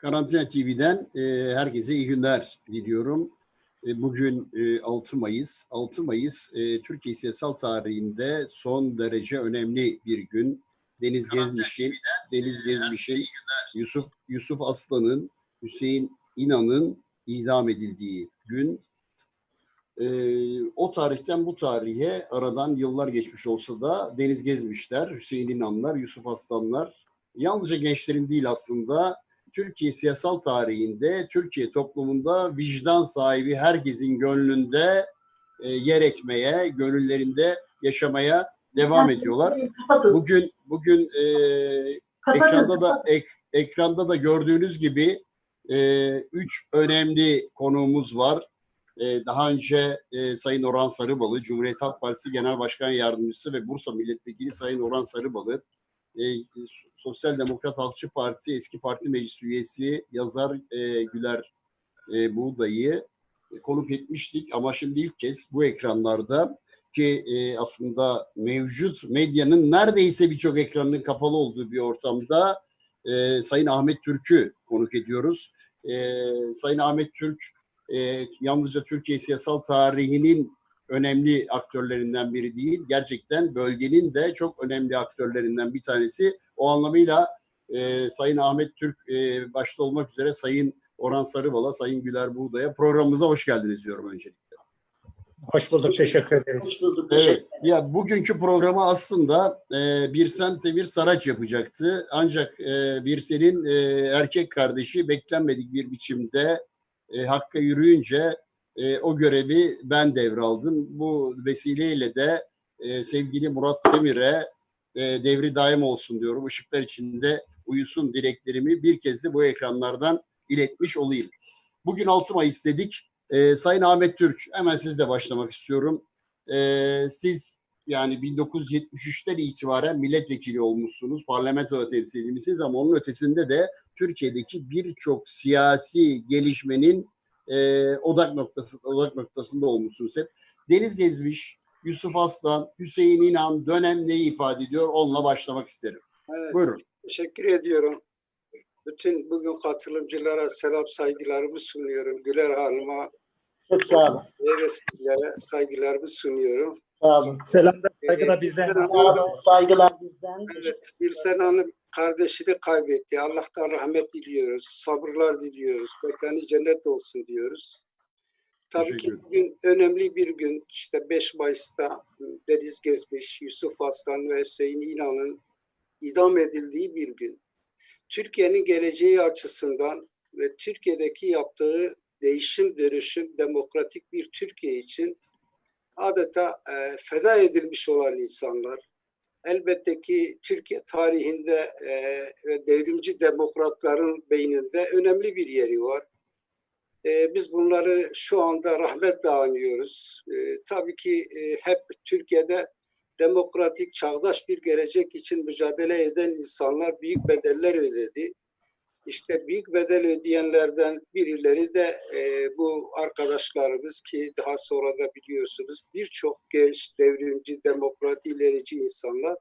Karantina TV'den herkese iyi günler diliyorum. Bugün 6 Mayıs. 6 Mayıs Türkiye siyasal tarihinde son derece önemli bir gün. Deniz Gezmiş'in, Yusuf Aslan'ın, Hüseyin İnan'ın idam edildiği gün. O tarihten bu tarihe aradan yıllar geçmiş olsa da Deniz Gezmişler, Hüseyin İnanlar, Yusuf Aslanlar yalnızca gençlerin değil aslında Türkiye siyasal tarihinde, Türkiye toplumunda vicdan sahibi herkesin gönlünde yer etmeye, gönüllerinde yaşamaya devam ediyorlar. Bugün ekranda da gördüğünüz gibi 3 önemli konuğumuz var. Daha önce Sayın Orhan Sarıbalı, Cumhuriyet Halk Partisi Genel Başkan Yardımcısı ve Bursa Milletvekili Sayın Orhan Sarıbalı, Sosyal Demokrat Halkçı Parti eski parti meclis üyesi yazar Güler Buğday'ı konuk etmiştik ama şimdi ilk kez bu ekranlarda ki aslında mevcut medyanın neredeyse birçok ekranının kapalı olduğu bir ortamda Sayın Ahmet Türk'ü konuk ediyoruz. Sayın Ahmet Türk yalnızca Türkiye siyasal tarihinin önemli aktörlerinden biri değil, gerçekten bölgenin de çok önemli aktörlerinden bir tanesi. O anlamıyla Sayın Ahmet Türk başta olmak üzere Sayın Orhan Sarıbal'a, Sayın Güler Buğday'a programımıza hoş geldiniz diyorum öncelikle. Hoş bulduk, teşekkür ederiz. Hoş bulduk, evet. Ya bugünkü programı aslında Birsen Demir Saraç yapacaktı. Ancak Birsen'in erkek kardeşi beklenmedik bir biçimde Hakk'a yürüyünce o görevi ben devraldım. Bu vesileyle de sevgili Murat Demir'e devri daim olsun diyorum. Işıklar içinde uyusun dileklerimi bir kez de bu ekranlardan iletmiş olayım. Bugün 6 Mayıs dedik. Sayın Ahmet Türk, hemen sizle başlamak istiyorum. Siz yani 1973'ten itibaren milletvekili olmuşsunuz, parlamento temsilcimisiniz ama onun ötesinde de Türkiye'deki birçok siyasi gelişmenin odak noktasında olmuşsunuz hep. Deniz Gezmiş, Yusuf Aslan, Hüseyin İnan dönem neyi ifade ediyor? Onunla başlamak isterim. Evet, buyurun. Teşekkür ediyorum. Bütün bugün katılımcılara selam saygılarımı sunuyorum. Güler Hanım'a, Çok sağ olun. ve sizlere saygılarımı sunuyorum. Sağ olun. Selamlar, saygılar bizden. Saygılar bizden. Evet, Birsen Hanım kardeşini kaybetti. Allah'tan rahmet diliyoruz. Sabırlar diliyoruz. Mekanı cennet olsun diyoruz. Tabii ki bugün önemli bir gün. İşte 5 Mayıs'ta Deniz Gezmiş, Yusuf Aslan ve Hüseyin İnan'ın idam edildiği bir gün. Türkiye'nin geleceği açısından ve Türkiye'deki yaptığı değişim, dönüşüm, demokratik bir Türkiye için adeta feda edilmiş olan insanlar. Elbette ki Türkiye tarihinde ve devrimci demokratların beyninde önemli bir yeri var. Biz bunları şu anda rahmetle anıyoruz. Tabii ki hep Türkiye'de demokratik, çağdaş bir gelecek için mücadele eden insanlar büyük bedeller ödedi. İşte büyük bedel ödeyenlerden birileri de bu arkadaşlarımız ki daha sonra da biliyorsunuz birçok genç, devrimci, demokrat, ilerici insanlar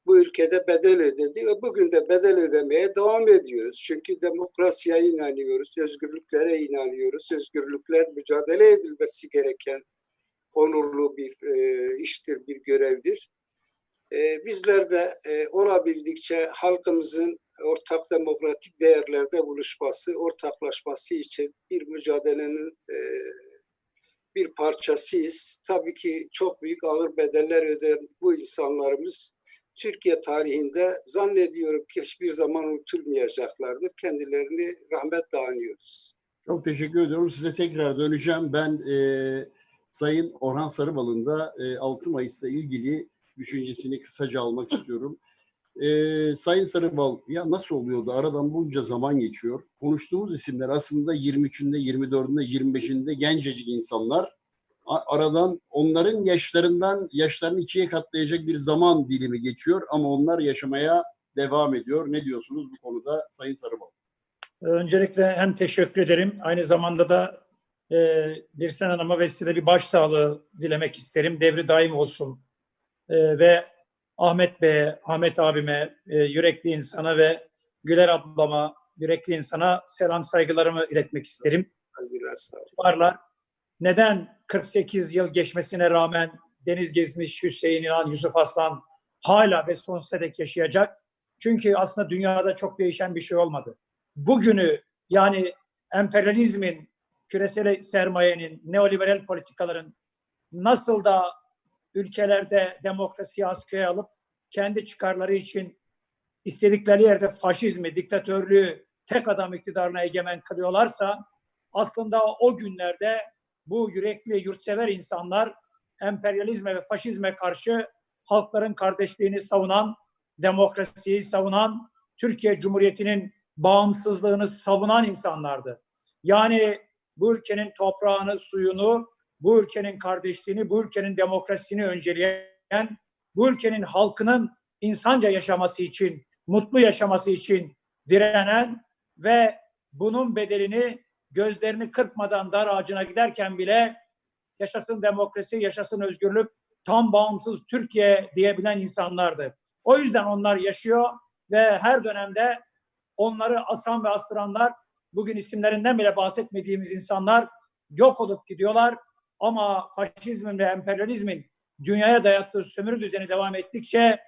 bu ülkede bedel ödedi ve bugün de bedel ödemeye devam ediyoruz. Çünkü demokrasiye inanıyoruz, özgürlüklere inanıyoruz. Özgürlükler mücadele edilmesi gereken onurlu bir iştir, bir görevdir. Bizler de olabildikçe halkımızın ortak demokratik değerlerde buluşması, ortaklaşması için bir mücadelenin bir parçasıyız. Tabii ki çok büyük ağır bedeller ödeyen bu insanlarımız Türkiye tarihinde zannediyorum ki hiçbir zaman unutulmayacaklardır. Kendilerini rahmetle anıyoruz. Çok teşekkür ediyorum. Size tekrar döneceğim. Ben Sayın Orhan Sarıbal'ın da 6 Mayıs'la ilgili düşüncesini kısaca almak istiyorum. Sayın Sarıbal, ya nasıl oluyordu? Aradan bunca zaman geçiyor. Konuştuğumuz isimler aslında 23'ünde, 24'ünde, 25'inde gencecik insanlar. Aradan onların yaşlarını ikiye katlayacak bir zaman dilimi geçiyor ama onlar yaşamaya devam ediyor. Ne diyorsunuz bu konuda Sayın Sarıbal? Öncelikle hem teşekkür ederim. Aynı zamanda da Birsen Hanım'a vesile bir başsağlığı dilemek isterim. Devri daim olsun. Ve Ahmet Bey'e, Ahmet abime, yürekli insana ve Güler ablama yürekli insana selam saygılarımı iletmek isterim. Saygılar, sağ olun. Varlar. Neden 48 yıl geçmesine rağmen Deniz Gezmiş, Hüseyin İnan, Yusuf Aslan hala ve sonsuza dek yaşayacak? Çünkü aslında dünyada çok değişen bir şey olmadı. Bugünü, yani emperyalizmin, küresel sermayenin, neoliberal politikaların nasıl da ülkelerde demokrasiyi askıya alıp kendi çıkarları için istedikleri yerde faşizmi, diktatörlüğü tek adam iktidarına egemen kılıyorlarsa, aslında o günlerde bu yürekli, yurtsever insanlar emperyalizme ve faşizme karşı halkların kardeşliğini savunan, demokrasiyi savunan, Türkiye Cumhuriyeti'nin bağımsızlığını savunan insanlardı. Yani bu ülkenin toprağını, suyunu, bu ülkenin kardeşliğini, bu ülkenin demokrasisini önceleyen, bu ülkenin halkının insanca yaşaması için, mutlu yaşaması için direnen ve bunun bedelini gözlerini kırpmadan dar ağacına giderken bile yaşasın demokrasi, yaşasın özgürlük, tam bağımsız Türkiye diyebilen insanlardı. O yüzden onlar yaşıyor ve her dönemde onları asan ve astıranlar, bugün isimlerinden bile bahsetmediğimiz insanlar yok olup gidiyorlar. Ama faşizmin ve emperyalizmin dünyaya dayattığı sömürü düzeni devam ettikçe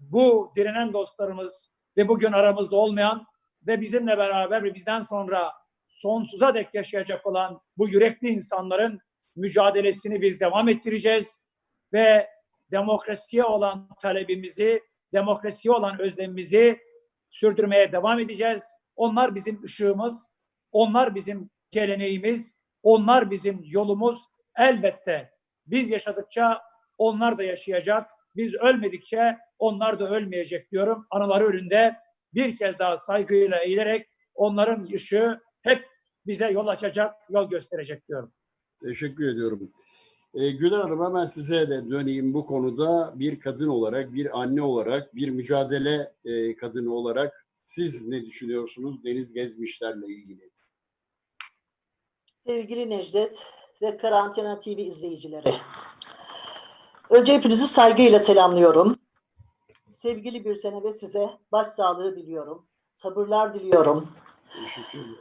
bu direnen dostlarımız ve bugün aramızda olmayan ve bizimle beraber ve bizden sonra sonsuza dek yaşayacak olan bu yürekli insanların mücadelesini biz devam ettireceğiz ve demokrasiye olan talebimizi, demokrasiye olan özlemimizi sürdürmeye devam edeceğiz. Onlar bizim ışığımız, onlar bizim geleneğimiz, onlar bizim yolumuz. Elbette biz yaşadıkça onlar da yaşayacak. Biz ölmedikçe onlar da ölmeyecek diyorum. Anıları önünde bir kez daha saygıyla eğilerek onların ışığı hep bize yol açacak, yol gösterecek diyorum. Teşekkür ediyorum. Güler Hanım, hemen size de döneyim bu konuda. Bir kadın olarak, bir anne olarak, bir mücadele kadını olarak siz ne düşünüyorsunuz Deniz Gezmişler'le ilgili? Sevgili Necdet ve Karantina TV izleyicileri. Önce hepinizi saygıyla selamlıyorum. Sevgili Birsen'e ve size başsağlığı diliyorum. Sabırlar diliyorum. Teşekkür ederim.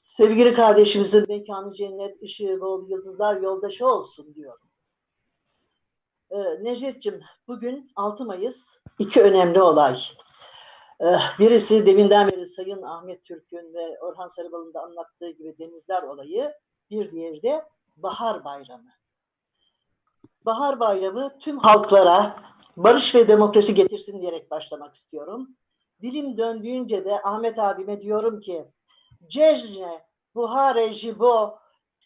Sevgili kardeşimizin mekanı cennet, ışığı bol, yıldızlar yoldaşı olsun diyorum. Necdet'ciğim, bugün 6 Mayıs, iki önemli olay. Birisi deminden beri Sayın Ahmet Türk'ün ve Orhan Sarıbal'ın da anlattığı gibi Denizler olayı, bir diğeri de Bahar Bayramı. Bahar Bayramı tüm halklara barış ve demokrasi getirsin diyerek başlamak istiyorum. Dilim döndüğünce de Ahmet abime diyorum ki Cejne Buhare Jibo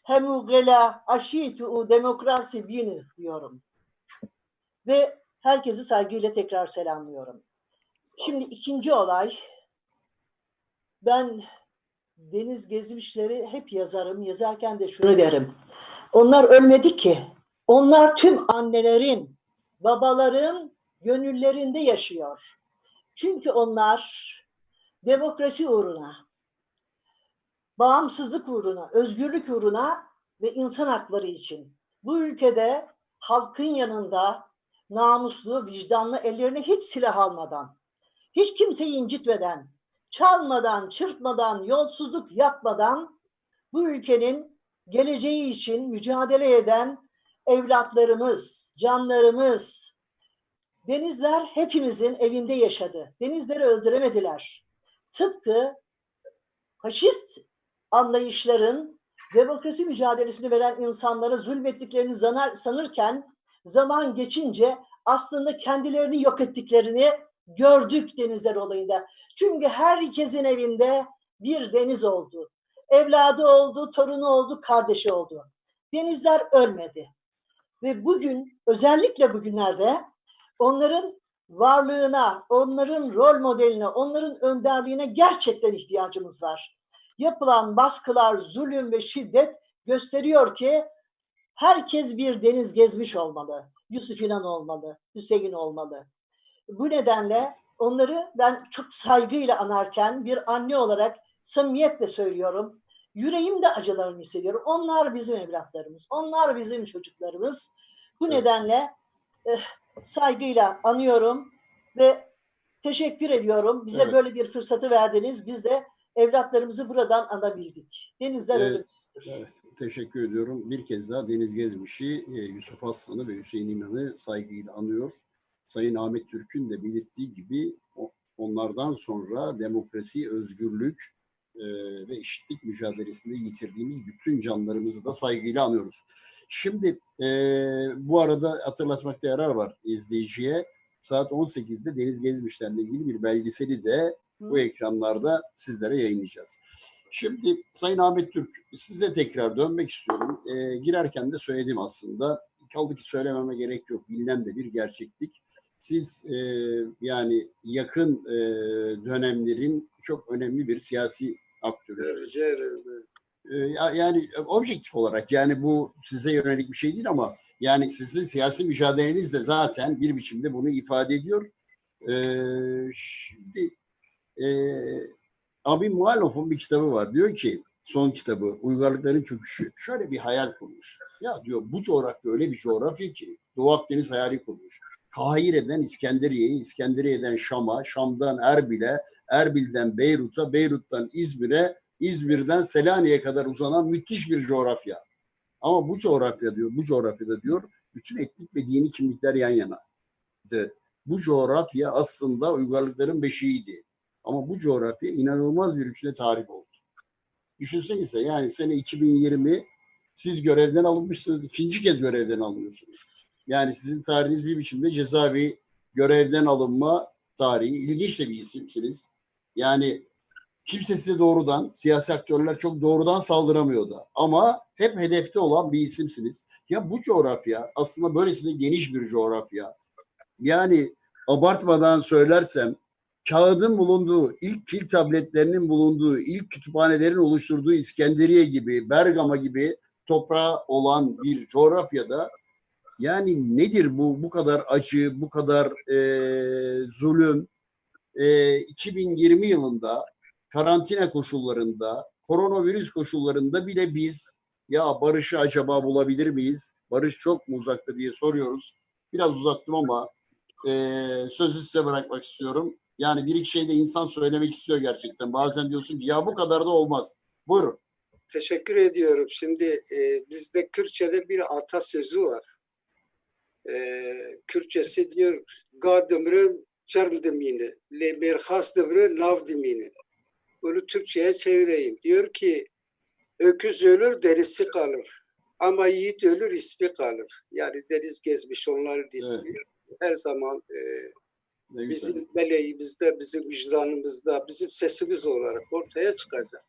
Hemugela Aşitu Demokrasi Bini diyorum. Ve herkesi saygıyla tekrar selamlıyorum. Şimdi ikinci olay. Ben Deniz Gezmişleri hep yazarım. Yazarken de şunu derim. Onlar ölmedi ki. Onlar tüm annelerin, babaların gönüllerinde yaşıyor. Çünkü onlar demokrasi uğruna, bağımsızlık uğruna, özgürlük uğruna ve insan hakları için bu ülkede halkın yanında namuslu, vicdanlı, ellerine hiç silah almadan, hiç kimseyi incitmeden, çalmadan, çırpmadan, yolsuzluk yapmadan bu ülkenin geleceği için mücadele eden evlatlarımız, canlarımız, Denizler hepimizin evinde yaşadı. Denizleri öldüremediler. Tıpkı faşist anlayışların demokrasi mücadelesini veren insanlara zulmettiklerini sanırken zaman geçince aslında kendilerini yok ettiklerini gördük Denizler olayında. Çünkü herkesin evinde bir Deniz oldu. Evladı oldu, torunu oldu, kardeşi oldu. Denizler ölmedi. Ve bugün, özellikle bugünlerde onların varlığına, onların rol modeline, onların önderliğine gerçekten ihtiyacımız var. Yapılan baskılar, zulüm ve şiddet gösteriyor ki herkes bir Deniz Gezmiş olmalı. Yusuf İnan olmalı, Hüseyin olmalı. Bu nedenle onları ben çok saygıyla anarken bir anne olarak samimiyetle söylüyorum. Yüreğimde acılarını hissediyorum. Onlar bizim evlatlarımız, onlar bizim çocuklarımız. Bu nedenle saygıyla anıyorum ve teşekkür ediyorum. Bize böyle bir fırsatı verdiniz. Biz de evlatlarımızı buradan anabildik. Denizler Evet, ölümsüzdür. evet, teşekkür ediyorum. Bir kez daha Deniz Gezmiş'i, Yusuf Aslan'ı ve Hüseyin İnan'ı saygıyla anıyor. Sayın Ahmet Türk'ün de belirttiği gibi onlardan sonra demokrasi, özgürlük ve eşitlik mücadelesinde yitirdiğimiz bütün canlarımızı da saygıyla anıyoruz. Şimdi bu arada hatırlatmakta yarar var izleyiciye. Saat 18'de Deniz Gezmiş'le ilgili bir belgeseli de bu ekranlarda sizlere yayınlayacağız. Şimdi Sayın Ahmet Türk, size tekrar dönmek istiyorum. Girerken de söyledim aslında. Kaldı ki söylememe gerek yok. Bilinen de bir gerçeklik. Siz yani yakın dönemlerin çok önemli bir siyasi aktörüsünüz. Yani objektif olarak, yani bu size yönelik bir şey değil ama yani sizin siyasi mücadeleniz de zaten bir biçimde bunu ifade ediyor. Şimdi Abi Muhalof'un bir kitabı var. Diyor ki, son kitabı, Uygarlıkların Çöküşü. Şöyle bir hayal kurmuş. Ya diyor, bu coğrafya öyle bir coğrafya ki Doğu Akdeniz hayali kurmuş. Kahire'den İskenderiye'ye, İskenderiye'den Şam'a, Şam'dan Erbil'e, Erbil'den Beyrut'a, Beyrut'tan İzmir'e, İzmir'den Selanik'e kadar uzanan müthiş bir coğrafya. Ama bu coğrafya diyor, bu coğrafyada diyor, bütün etnik ve dini kimlikler yan yana. Bu coğrafya aslında uygarlıkların beşiğiydi. Ama bu coğrafya inanılmaz bir güçle tarih oldu. Düşünsenize, yani sene 2020 siz görevden alınmışsınız, ikinci kez görevden alınıyorsunuz. Yani sizin tarihiniz bir biçimde cezaevi görevden alınma tarihi. İlginç de bir isimsiniz. Yani kimse size doğrudan, siyasi aktörler çok doğrudan saldıramıyordu. Ama hep hedefte olan bir isimsiniz. Ya bu coğrafya aslında böylesine geniş bir coğrafya. Yani abartmadan söylersem, kağıdın bulunduğu, ilk pil tabletlerinin bulunduğu, ilk kütüphanelerin oluşturduğu İskenderiye gibi, Bergama gibi toprağı olan bir coğrafyada yani nedir bu kadar acı, bu kadar zulüm? 2020 yılında karantina koşullarında, koronavirüs koşullarında bile biz ya barışı acaba bulabilir miyiz? Barış çok mu uzakta diye soruyoruz. Biraz uzattım ama sözü size bırakmak istiyorum. Yani bir iki şey de insan söylemek istiyor gerçekten. Bazen diyorsun ki ya bu kadar da olmaz. Buyurun. Teşekkür ediyorum. Şimdi bizde Kürtçe'de bir atasözü var. Kürtçesi diyor ga dömrün çarm demini, le merhas dömrün nav demini. Bunu Türkçe'ye çevireyim. Diyor ki öküz ölür derisi kalır. Ama yiğit ölür ismi kalır. Yani Deniz Gezmiş onların ismi. Evet. Her zaman bizim meleğimizde, bizim vicdanımızda, bizim sesimiz olarak ortaya çıkacak.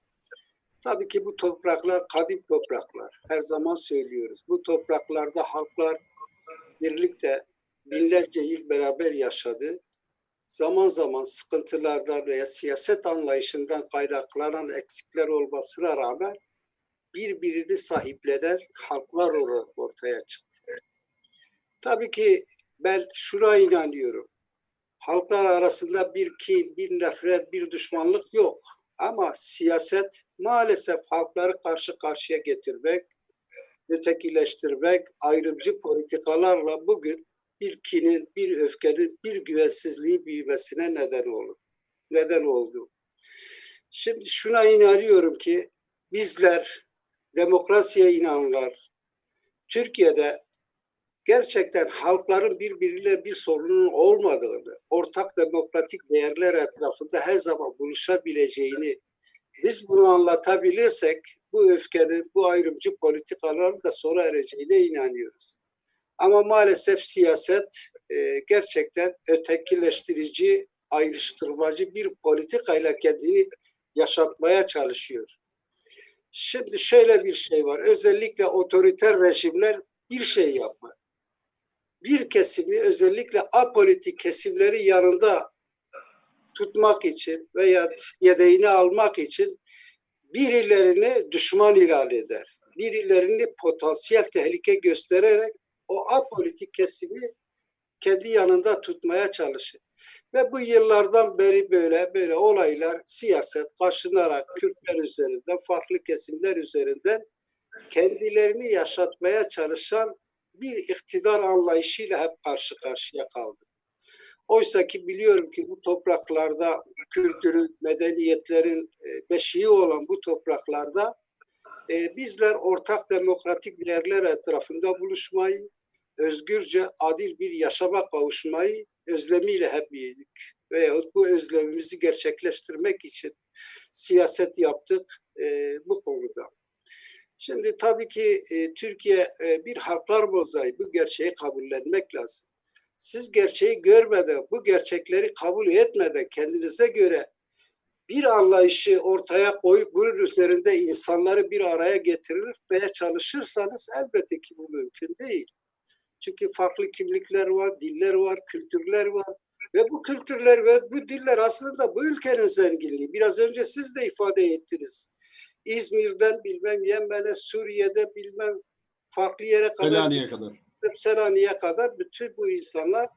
Tabii ki bu topraklar kadim topraklar. Her zaman söylüyoruz. Bu topraklarda halklar birlikte binlerce yıl beraber yaşadı. Zaman zaman sıkıntılardan veya siyaset anlayışından kaynaklanan eksikler olmasına rağmen birbirini sahiplenen halklar olarak ortaya çıktı. Tabii ki ben şuna inanıyorum. Halklar arasında bir kin, bir nefret, bir düşmanlık yok. Ama siyaset maalesef halkları karşı karşıya getirmek, ötekileştirmek, ayrımcı politikalarla bugün bir kinin, bir öfkenin, bir güvensizliği büyümesine neden oldu. Şimdi şuna inanıyorum ki bizler, demokrasiye inananlar, Türkiye'de gerçekten halkların birbiriyle bir sorunun olmadığını, ortak demokratik değerler etrafında her zaman buluşabileceğini biz bunu anlatabilirsek bu öfkenin, bu ayrımcı politikaların da sona ereceğine inanıyoruz. Ama maalesef siyaset gerçekten ötekileştirici, ayrıştırmacı bir politikayla kendini yaşatmaya çalışıyor. Şimdi şöyle bir şey var. Özellikle otoriter rejimler bir şey yapar. Bir kesimi, özellikle apolitik kesimleri yanında tutmak için veya yedeğini almak için birilerini düşman ilan eder. Birilerini potansiyel tehlike göstererek o apolitik kesimi kendi yanında tutmaya çalışır. Ve bu yıllardan beri böyle olaylar, siyaset kaşınarak Kürtler üzerinden, farklı kesimler üzerinden kendilerini yaşatmaya çalışan bir iktidar anlayışıyla hep karşı karşıya kaldı. Oysa ki biliyorum ki bu topraklarda kültürün, medeniyetlerin beşiği olan bu topraklarda bizler ortak demokratik değerler etrafında buluşmayı, özgürce adil bir yaşama kavuşmayı özlemiyle hep büyüdük. Veyahut bu özlemimizi gerçekleştirmek için siyaset yaptık bu konuda. Şimdi tabii ki Türkiye bir halklar mozaiği, bu gerçeği kabullenmek lazım. Siz gerçeği görmeden, bu gerçekleri kabul etmeden kendinize göre bir anlayışı ortaya koyup bunun üzerinde insanları bir araya getirilmeye çalışırsanız elbette ki bu mümkün değil. Çünkü farklı kimlikler var, diller var, kültürler var. Ve bu kültürler ve bu diller aslında bu ülkenin zenginliği. Biraz önce siz de ifade ettiniz. İzmir'den bilmem Yemen'e, Suriye'de bilmem farklı yere kadar, Selanik'e kadar. Selanik'e kadar bütün bu insanlar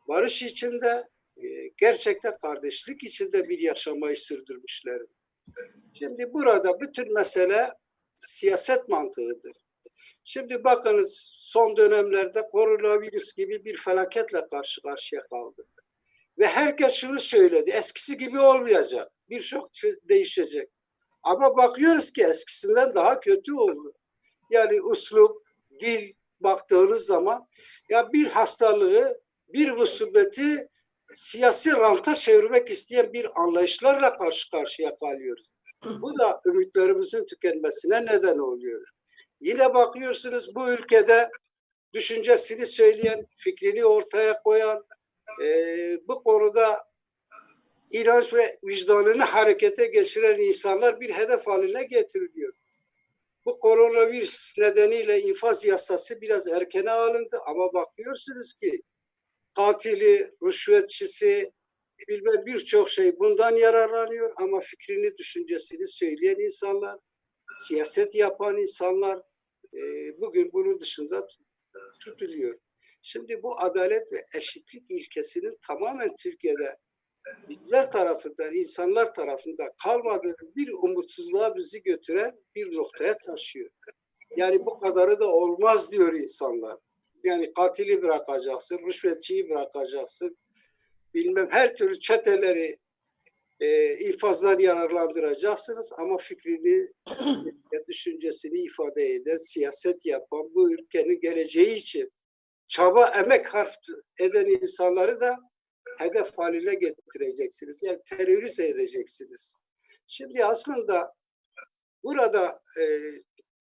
barış içinde, gerçekten kardeşlik içinde bir yaşamayı sürdürmüşler. Şimdi burada bütün mesele siyaset mantığıdır. Şimdi bakınız son dönemlerde koronavirüs gibi bir felaketle karşı karşıya kaldık. Ve herkes şunu söyledi, eskisi gibi olmayacak, birçok şey değişecek. Ama bakıyoruz ki eskisinden daha kötü oldu. Yani üslup, dil baktığınız zaman ya bir hastalığı, bir musibeti siyasi ranta çevirmek isteyen bir anlayışlarla karşı karşıya kalıyoruz. Bu da ümitlerimizin tükenmesine neden oluyor. Yine bakıyorsunuz bu ülkede düşüncesini söyleyen, fikrini ortaya koyan, bu konuda inanç ve vicdanını harekete geçiren insanlar bir hedef haline getiriliyor. Bu koronavirüs nedeniyle infaz yasası biraz erkene alındı ama bakıyorsunuz ki katili, rüşvetçisi, bilmem birçok şey bundan yararlanıyor ama fikrini, düşüncesini söyleyen insanlar, siyaset yapan insanlar bugün bunun dışında tutuluyor. Şimdi bu adalet ve eşitlik ilkesinin tamamen Türkiye'de bizler tarafından, insanlar tarafından kalmadığı bir umutsuzluğa bizi götüren bir noktaya taşıyor. Yani bu kadarı da olmaz diyor insanlar. Yani katili bırakacaksın, rüşvetçiyi bırakacaksın, bilmem her türlü çeteleri infazdan yararlandıracaksınız ama fikrini, düşüncesini ifade eden, siyaset yapan, bu ülkenin geleceği için çaba, emek harf eden insanları da hedef haline getireceksiniz. Yani terörize edeceksiniz. Şimdi aslında burada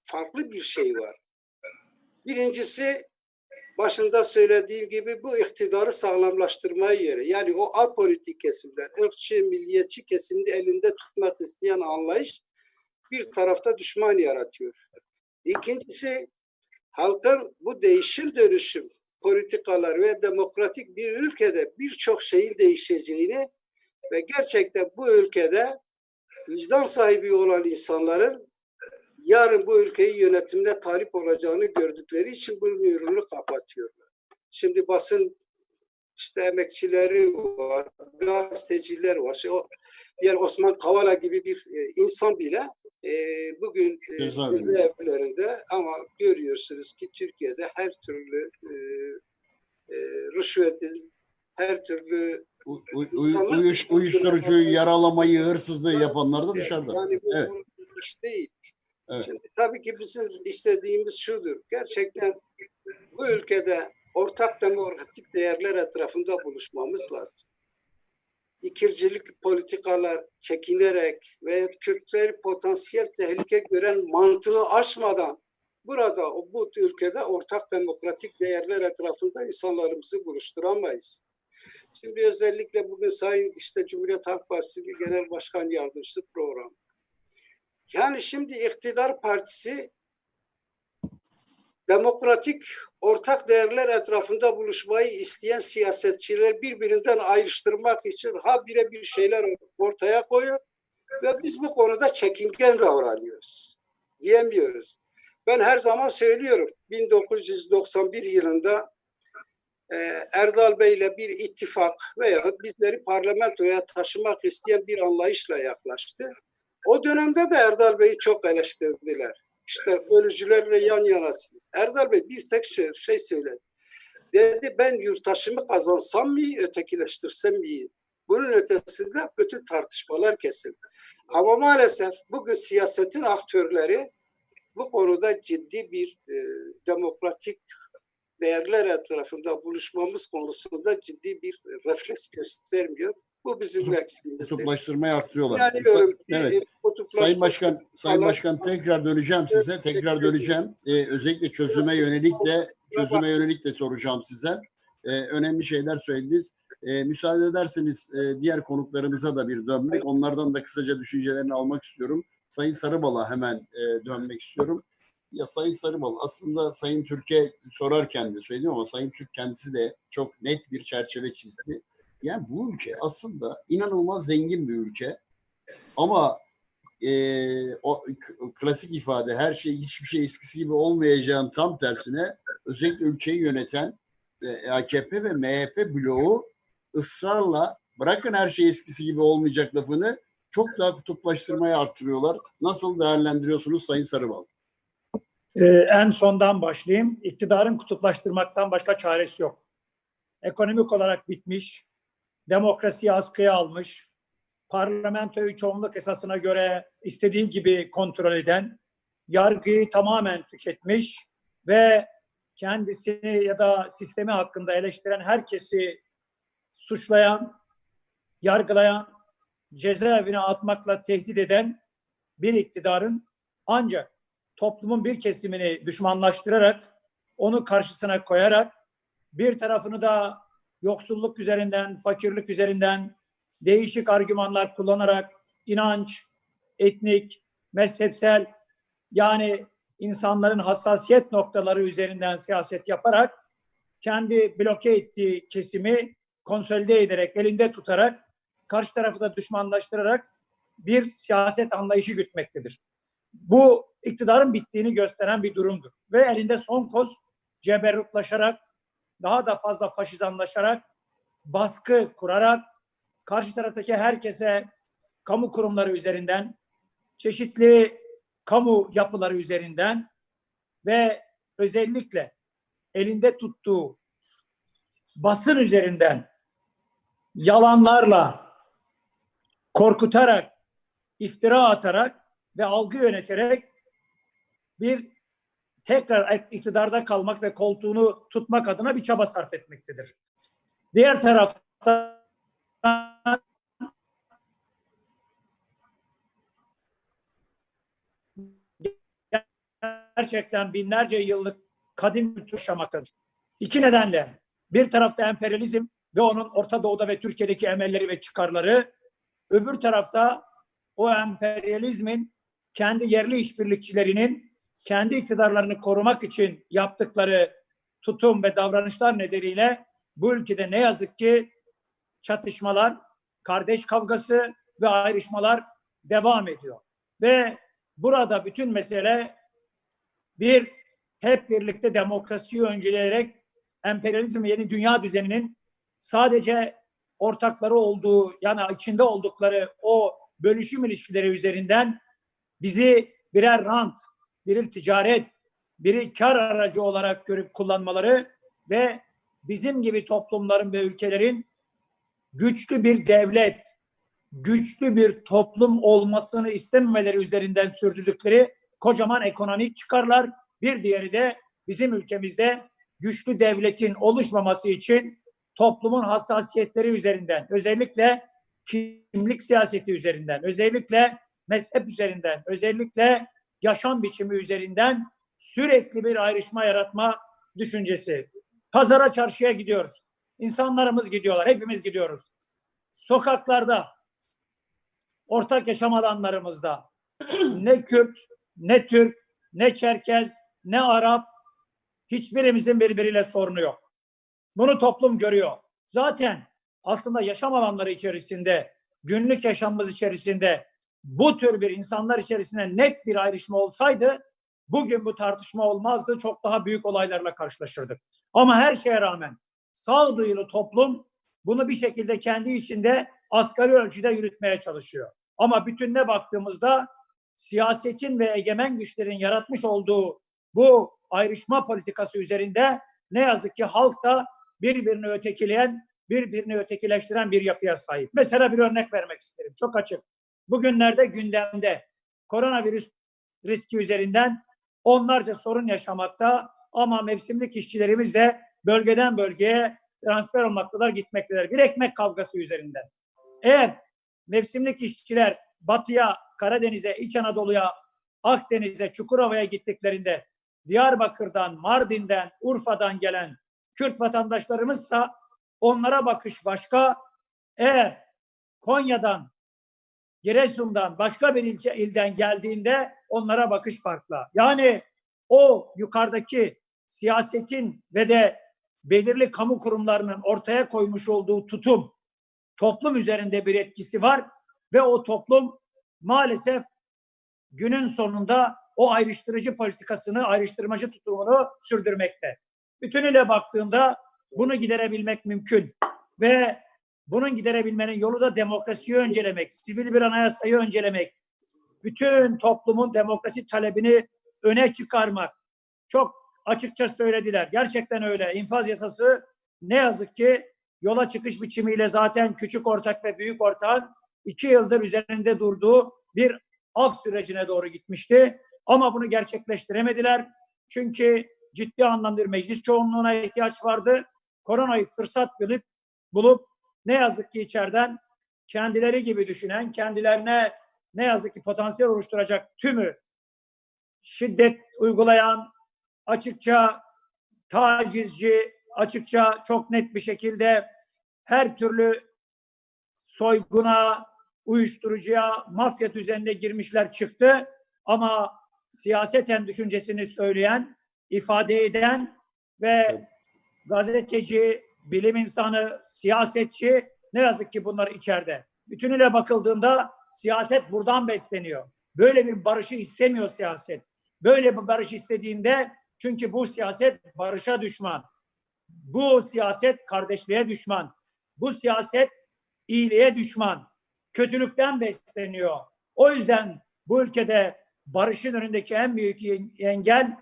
farklı bir şey var. Birincisi başında söylediğim gibi bu iktidarı sağlamlaştırmaya yönelik. Yani o apolitik kesimler, ırkçı, milliyetçi kesimini elinde tutmak isteyen anlayış bir tarafta düşman yaratıyor. İkincisi halkın bu değişim dönüşüm politikalar ve demokratik bir ülkede birçok şeyin değişeceğini ve gerçekten bu ülkede vicdan sahibi olan insanların yarın bu ülkeyi yönetimine talip olacağını gördükleri için bunun yolunu kapatıyorlar. Şimdi basın işte emekçileri var, gazeteciler var. Yani Osman Kavala gibi bir insan bile bugün cezaevlerinde ama görüyorsunuz ki Türkiye'de her türlü rüşvetin, her türlü uyuşturucuyu, yaralamayı, hırsızlığı yapanlar da dışarıda. Yani bu evet. iş değil. Evet. Şimdi, tabii ki bizim istediğimiz şudur. Gerçekten bu ülkede ortak demokratik değerler etrafında buluşmamız lazım. İkircilik politikalar çekinerek ve kültürel potansiyel tehlike gören mantığı aşmadan burada bu ülkede ortak demokratik değerler etrafında insanlarımızı buluşturamayız. Şimdi özellikle bugün Sayın Cumhuriyet Halk Partisi Genel Başkan Yardımcısı programı. Yani şimdi iktidar partisi demokratik ortak değerler etrafında buluşmayı isteyen siyasetçiler birbirinden ayrıştırmak için habire bir şeyler ortaya koyuyor ve biz bu konuda çekingen davranıyoruz. Diyemiyoruz. Ben her zaman söylüyorum 1991 yılında Erdal Bey ile bir ittifak veya bizleri parlamentoya taşımak isteyen bir anlayışla yaklaştı. O dönemde de Erdal Bey'i çok eleştirdiler. İşte bölücülerle yan yanasınız. Erdal Bey bir tek şey söyledi. Dedi ben yurttaşımı kazansam mı, ötekileştirsem mi? Bunun ötesinde bütün tartışmalar kesildi. Ama maalesef bugün siyasetin aktörleri bu konuda ciddi bir demokratik değerler etrafında buluşmamız konusunda ciddi bir refleks göstermiyor. Bu bizim eksiğimizdir. Kutuplaştırmayı artırıyorlar. Yani diyorum ki, Evet. Sayın Başkan tekrar döneceğim size. Tekrar döneceğim. Özellikle çözüme yönelik de soracağım size. Önemli şeyler söylediniz. Müsaade ederseniz diğer konuklarımıza da bir dönmek. Onlardan da kısaca düşüncelerini almak istiyorum. Sayın Sarıbal'a hemen dönmek istiyorum. Ya Sayın Sarıbal, aslında Sayın Türk'e sorarken de söyledim ama Sayın Türk kendisi de çok net bir çerçeve çizdi. Yani bu ülke aslında inanılmaz zengin bir ülke. Ama o klasik ifade, her şey hiçbir şey eskisi gibi olmayacağın tam tersine özellikle ülkeyi yöneten AKP ve MHP bloğu ısrarla bırakın her şey eskisi gibi olmayacak lafını çok daha kutuplaştırmaya artırıyorlar. Nasıl değerlendiriyorsunuz Sayın Sarıbal? En sondan başlayayım. İktidarın kutuplaştırmaktan başka çaresi yok. Ekonomik olarak bitmiş, demokrasiyi askıya almış, parlamentoyu çoğunluk esasına göre istediği gibi kontrol eden, yargıyı tamamen tüketmiş ve kendisini ya da sistemi hakkında eleştiren herkesi suçlayan, yargılayan, cezaevine atmakla tehdit eden bir iktidarın ancak toplumun bir kesimini düşmanlaştırarak, onu karşısına koyarak, bir tarafını da yoksulluk üzerinden, fakirlik üzerinden değişik argümanlar kullanarak inanç, etnik, mezhepsel, yani insanların hassasiyet noktaları üzerinden siyaset yaparak kendi bloke ettiği kesimi konsolide ederek, elinde tutarak, karşı tarafı da düşmanlaştırarak bir siyaset anlayışı gütmektedir. Bu iktidarın bittiğini gösteren bir durumdur. Ve elinde son koz ceberrutlaşarak, daha da fazla faşizanlaşarak, baskı kurarak, karşı taraftaki herkese kamu kurumları üzerinden, çeşitli kamu yapıları üzerinden ve özellikle elinde tuttuğu basın üzerinden yalanlarla korkutarak, iftira atarak ve algı yöneterek bir tekrar iktidarda kalmak ve koltuğunu tutmak adına bir çaba sarf etmektedir. Diğer taraftan gerçekten binlerce yıllık kadim kültür yaşamaktadır. İki nedenle: bir tarafta emperyalizm ve onun Orta Doğu'da ve Türkiye'deki emelleri ve çıkarları, öbür tarafta o emperyalizmin kendi yerli işbirlikçilerinin kendi iktidarlarını korumak için yaptıkları tutum ve davranışlar nedeniyle bu ülkede ne yazık ki çatışmalar, kardeş kavgası ve ayrışmalar devam ediyor. Ve burada bütün mesele bir, hep birlikte demokrasiyi önceleyerek emperyalizm ve yeni dünya düzeninin sadece ortakları olduğu, yani içinde oldukları o bölüşüm ilişkileri üzerinden bizi birer rant, birer ticaret, bir kar aracı olarak görüp kullanmaları ve bizim gibi toplumların ve ülkelerin güçlü bir devlet, güçlü bir toplum olmasını istememeleri üzerinden sürdürdükleri kocaman ekonomik çıkarlar. Bir diğeri de bizim ülkemizde güçlü devletin oluşmaması için toplumun hassasiyetleri üzerinden, özellikle kimlik siyaseti üzerinden, özellikle mezhep üzerinden, özellikle yaşam biçimi üzerinden sürekli bir ayrışma yaratma düşüncesi. Pazara, çarşıya gidiyoruz. İnsanlarımız gidiyorlar, hepimiz gidiyoruz. Sokaklarda, ortak yaşam alanlarımızda ne Kürt, ne Türk, ne Çerkez, ne Arap, hiçbirimizin birbiriyle sorunu yok. Bunu toplum görüyor. Zaten aslında yaşam alanları içerisinde, günlük yaşamımız içerisinde bu tür bir insanlar içerisinde net bir ayrışma olsaydı bugün bu tartışma olmazdı. Çok daha büyük olaylarla karşılaşırdık. Ama her şeye rağmen sağduyulu toplum bunu bir şekilde kendi içinde asgari ölçüde yürütmeye çalışıyor. Ama bütününe baktığımızda siyasetin ve egemen güçlerin yaratmış olduğu bu ayrışma politikası üzerinde ne yazık ki halk da birbirini ötekileyen, birbirini ötekileştiren bir yapıya sahip. Mesela bir örnek vermek isterim. Çok açık. Bugünlerde gündemde koronavirüs riski üzerinden onlarca sorun yaşamakta ama mevsimlik işçilerimiz de bölgeden bölgeye transfer olmaktalar, gitmekteler. Bir ekmek kavgası üzerinden. Eğer mevsimlik işçiler batıya, Karadeniz'e, İç Anadolu'ya, Akdeniz'e, Çukurova'ya gittiklerinde Diyarbakır'dan, Mardin'den, Urfa'dan gelen Kürt vatandaşlarımızsa onlara bakış başka. Eğer Konya'dan, Giresun'dan, başka bir ilden geldiğinde onlara bakış farklı. Yani o yukarıdaki siyasetin ve de belirli kamu kurumlarının ortaya koymuş olduğu tutum toplum üzerinde bir etkisi var ve o toplum maalesef günün sonunda o ayrıştırıcı politikasını, ayrıştırmacı tutumunu sürdürmekte. Bütünüyle baktığında bunu giderebilmek mümkün ve bunun giderebilmenin yolu da demokrasiyi öncelemek, sivil bir anayasayı öncelemek, bütün toplumun demokrasi talebini öne çıkarmak. Çok açıkça söylediler. Gerçekten öyle. İnfaz yasası ne yazık ki yola çıkış biçimiyle zaten küçük ortak ve büyük ortağın 2 yıldır üzerinde durduğu bir af sürecine doğru gitmişti. Ama bunu gerçekleştiremediler. Çünkü ciddi anlamda bir meclis çoğunluğuna ihtiyaç vardı. Koronayı fırsat bulup ne yazık ki içeriden kendileri gibi düşünen, kendilerine ne yazık ki potansiyel oluşturacak tümü şiddet uygulayan, açıkça tacizci, açıkça çok net bir şekilde her türlü soyguna, uyuşturucuya, mafya düzenine girmişler çıktı. Ama siyaseten düşüncesini söyleyen, ifade eden ve gazeteci, bilim insanı, siyasetçi ne yazık ki bunlar içeride. Bütünüyle bakıldığında siyaset buradan besleniyor. Böyle bir barışı istemiyor siyaset. Böyle bir barış istediğinde çünkü bu siyaset barışa düşman. Bu siyaset kardeşliğe düşman. Bu siyaset iyiliğe düşman. Kötülükten besleniyor. O yüzden bu ülkede barışın önündeki en büyük engel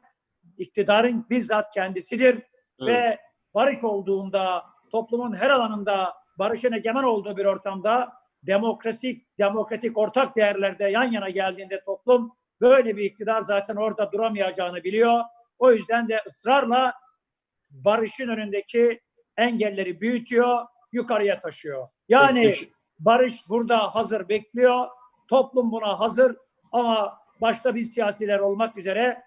iktidarın bizzat kendisidir. Evet. Ve barış olduğunda, toplumun her alanında barışın egemen olduğu bir ortamda demokratik ortak değerlerde yan yana geldiğinde toplum böyle bir iktidar zaten orada duramayacağını biliyor. O yüzden de ısrarla barışın önündeki engelleri büyütüyor, yukarıya taşıyor. Yani barış burada hazır bekliyor, toplum buna hazır ama başta biz siyasiler olmak üzere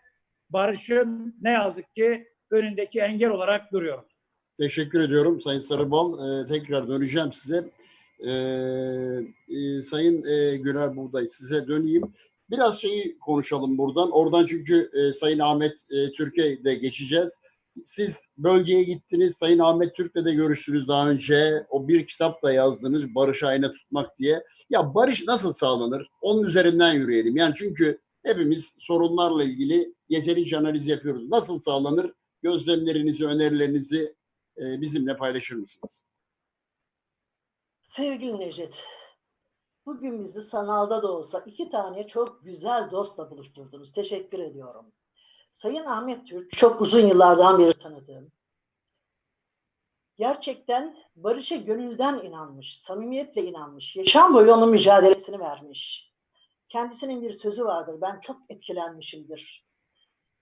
barışın ne yazık ki önündeki engel olarak duruyoruz. Teşekkür ediyorum Sayın Sarıbal. Tekrar döneceğim size. Sayın Güler Buğday size döneyim. Biraz şeyi konuşalım buradan. Oradan çünkü Sayın Ahmet Türk'e de geçeceğiz. Siz bölgeye gittiniz. Sayın Ahmet Türk'le de görüştünüz daha önce. O bir kitap da yazdınız. Barış ayna tutmak diye. Ya barış nasıl sağlanır? Onun üzerinden yürüyelim. Yani çünkü hepimiz sorunlarla ilgili yeterince analiz yapıyoruz. Nasıl sağlanır? Gözlemlerinizi, önerilerinizi bizimle paylaşır mısınız? Sevgili Necdet, bugün bizi sanalda da olsa 2 tane çok güzel dostla buluşturdunuz. Teşekkür ediyorum. Sayın Ahmet Türk, çok uzun yıllardan beri tanıdığım, gerçekten barışa gönülden inanmış, samimiyetle inanmış, yaşam boyu onun mücadelesini vermiş. Kendisinin bir sözü vardır, ben çok etkilenmişimdir.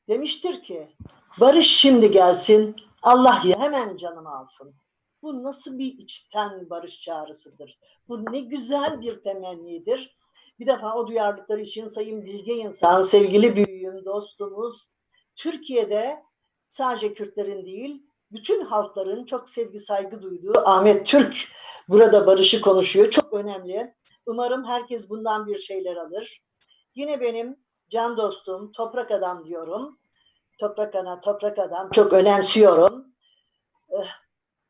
Demiştir ki, barış şimdi gelsin, Allah ya hemen canımı alsın. Bu nasıl bir içten barış çağrısıdır? Bu ne güzel bir temennidir. Bir defa o duyarlılıkları için Sayın Bilge İnsan, sevgili büyüğüm, dostumuz, Türkiye'de sadece Kürtlerin değil, bütün halkların çok sevgi saygı duyduğu Ahmet Türk burada barışı konuşuyor. Çok önemli. Umarım herkes bundan bir şeyler alır. Yine benim can dostum, toprak adam diyorum. Toprak ana, toprak adam çok önemsiyorum.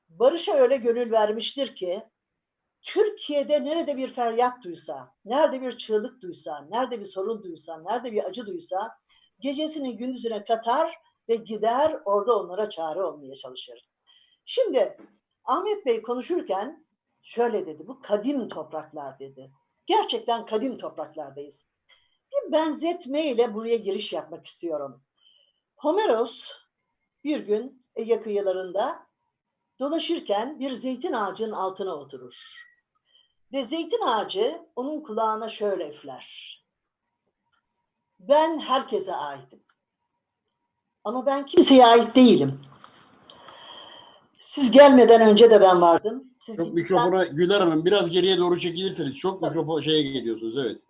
Barış'a öyle gönül vermiştir ki Türkiye'de nerede bir feryat duysa, nerede bir çığlık duysa, nerede bir sorun duysa, nerede bir acı duysa gecesini gündüzüne katar ve gider orada onlara çare olmaya çalışır. Şimdi Ahmet Bey konuşurken şöyle dedi, bu kadim topraklar dedi. Gerçekten kadim topraklardayız. Bir benzetmeyle buraya giriş yapmak istiyorum. Homeros bir gün Ege kıyılarında dolaşırken bir zeytin ağacının altına oturur. Ve zeytin ağacı onun kulağına şöyle üfler. Ben herkese aitim. Ama ben kimseye ait değilim. Siz gelmeden önce de ben vardım. Çok mikrofona Güler Hanım biraz geriye doğru çekilirseniz çok mikrofon şeye geliyorsunuz, evet.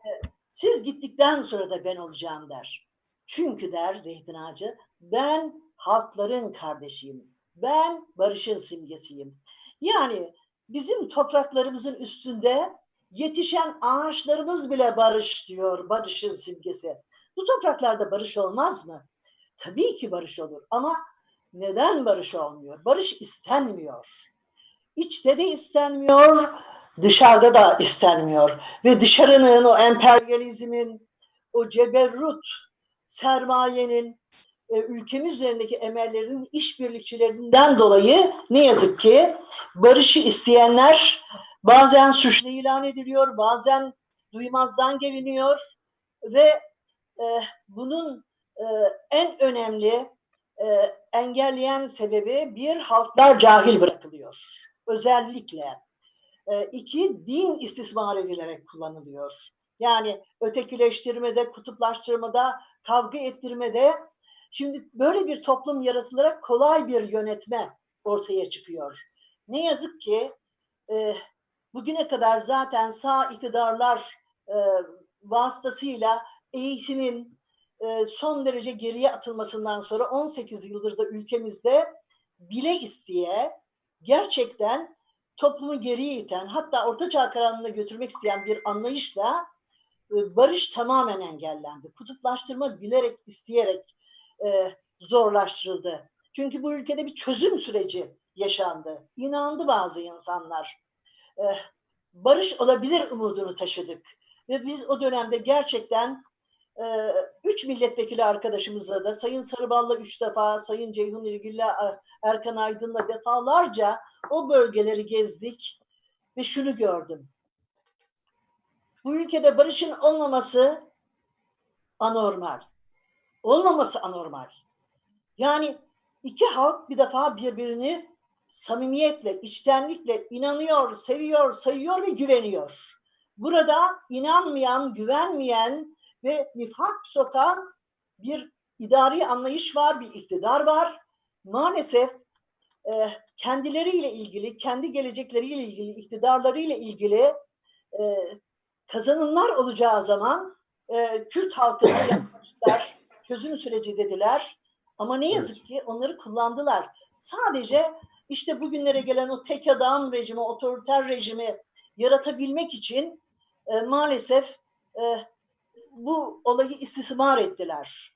Siz gittikten sonra da ben olacağım der. Çünkü der zeytin ağacı, ben halkların kardeşiyim. Ben barışın simgesiyim. Yani bizim topraklarımızın üstünde yetişen ağaçlarımız bile barış diyor, barışın simgesi. Bu topraklarda barış olmaz mı? Tabii ki barış olur ama neden barış olmuyor? Barış istenmiyor. İçte de istenmiyor, dışarıda da istenmiyor. Ve dışarının, o emperyalizmin, o ceberrut sermayenin, ülkemiz üzerindeki emellerinin işbirlikçilerinden dolayı ne yazık ki barışı isteyenler bazen suçlu ilan ediliyor, bazen duymazdan geliniyor ve bunun en önemli engelleyen sebebi bir, halklar cahil bırakılıyor. Özellikle. İki, din istismar edilerek kullanılıyor. Yani ötekileştirmede, kutuplaştırmada, kavga ettirmede şimdi böyle bir toplum yaratılarak kolay bir yönetme ortaya çıkıyor. Ne yazık ki bugüne kadar zaten sağ iktidarlar vasıtasıyla eğitimin son derece geriye atılmasından sonra 18 yıldır da ülkemizde bile isteye gerçekten toplumu geriye iten, hatta ortaçağ karanlığına götürmek isteyen bir anlayışla barış tamamen engellendi. Kutuplaştırma bilerek, isteyerek zorlaştırıldı. Çünkü bu ülkede bir çözüm süreci yaşandı. İnandı bazı insanlar. Barış olabilir umudunu taşıdık. Ve biz o dönemde gerçekten 3 milletvekili arkadaşımızla da, Sayın Sarıbal'la 3 defa, Sayın Ceyhun İlgil'le, Erkan Aydın'la defalarca o bölgeleri gezdik ve şunu gördüm. Bu ülkede barışın olmaması anormal. Olmaması anormal. Yani iki halk bir defa birbirini samimiyetle, içtenlikle inanıyor, seviyor, sayıyor ve güveniyor. Burada inanmayan, güvenmeyen ve nifak sokan bir idari anlayış var, bir iktidar var. Maalesef kendileriyle ilgili, kendi gelecekleriyle ilgili, iktidarlarıyla ilgili kazanımlar olacağı zaman Kürt halkını yapmışlar, çözüm süreci dediler. Ama ne yazık ki onları kullandılar. Sadece işte bugünlere gelen o tek adam rejimi, otoriter rejimi yaratabilmek için maalesef bu olayı istismar ettiler.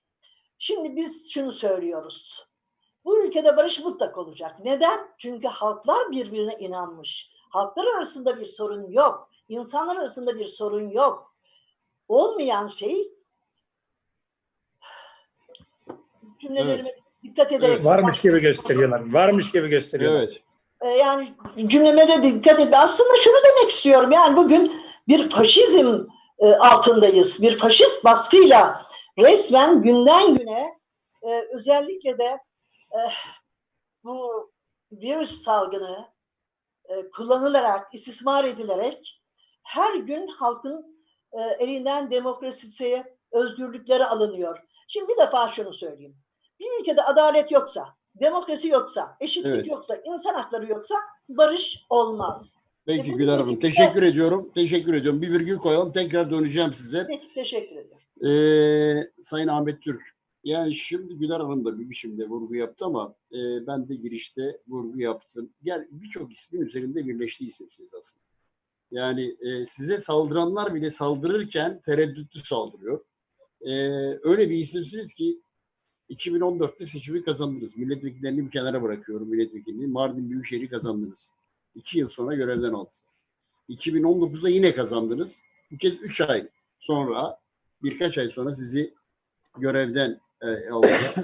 Şimdi biz şunu söylüyoruz. Bu ülkede barış mutlak olacak. Neden? Çünkü halklar birbirine inanmış. Halklar arasında bir sorun yok. İnsanlar arasında bir sorun yok. Olmayan şey cümlelerime dikkat ederek... Evet. Varmış gibi gösteriyorlar. Varmış gibi gösteriyorlar. Evet. Yani cümleme de dikkat edin. Aslında şunu demek istiyorum. Yani bugün bir faşizm altındayız. Bir faşist baskıyla resmen günden güne özellikle de bu virüs salgını kullanılarak, istismar edilerek her gün halkın elinden demokrasisi, özgürlükleri alınıyor. Şimdi bir defa şunu söyleyeyim. Bir ülkede adalet yoksa, demokrasi yoksa, eşitlik yoksa, insan hakları yoksa barış olmaz. Peki Güler Hanım, teşekkür ediyorum. Teşekkür ediyorum. Bir virgül koyalım. Tekrar döneceğim size. Peki, teşekkür ediyorum. Sayın Ahmet Türk, yani şimdi Güler Hanım da bir biçimde vurgu yaptı ama ben de girişte vurgu yaptım. Yani birçok ismin üzerinde birleştiği isimsiniz aslında. Yani size saldıranlar bile saldırırken tereddütlü saldırıyor. Öyle bir isimsiniz ki 2014'te seçimi kazandınız. Milletvekillerini bir kenara bırakıyorum, milletvekilliğini. Mardin Büyükşehir'i kazandınız. 2 yıl sonra görevden aldınız. 2019'da yine kazandınız. Bu kez 3 ay sonra, birkaç ay sonra sizi görevden aldılar.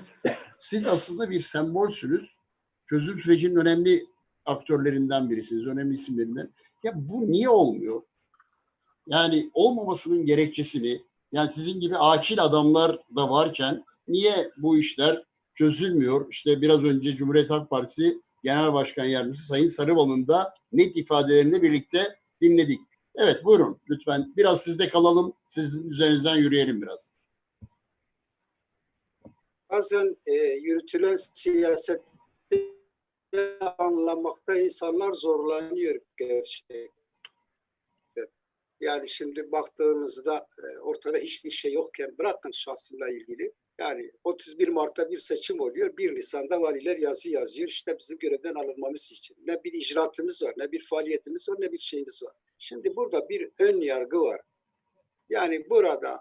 Siz aslında bir sembolsünüz. Çözüm sürecinin önemli aktörlerinden birisiniz, önemli isimlerinden. Ya bu niye olmuyor? Yani olmamasının gerekçesini, yani sizin gibi akil adamlar da varken niye bu işler çözülmüyor. İşte biraz önce Cumhuriyet Halk Partisi Genel Başkan Yardımcısı Sayın Sarıbal'ın da net ifadelerini birlikte dinledik. Evet, buyurun lütfen. Biraz sizde kalalım. Sizin üzerinizden yürüyelim biraz. Bazen yürütülen siyaseti anlamakta insanlar zorlanıyor gerçekten. Yani şimdi baktığınızda ortada hiçbir şey yokken, bırakın şahsımla ilgili. Yani 31 Mart'ta bir seçim oluyor. 1 Nisan'da valiler yazı yazıyor. İşte bizim görevden alınmamız için. Ne bir icraatımız var, ne bir faaliyetimiz var, ne bir şeyimiz var. Şimdi burada bir ön yargı var. Yani burada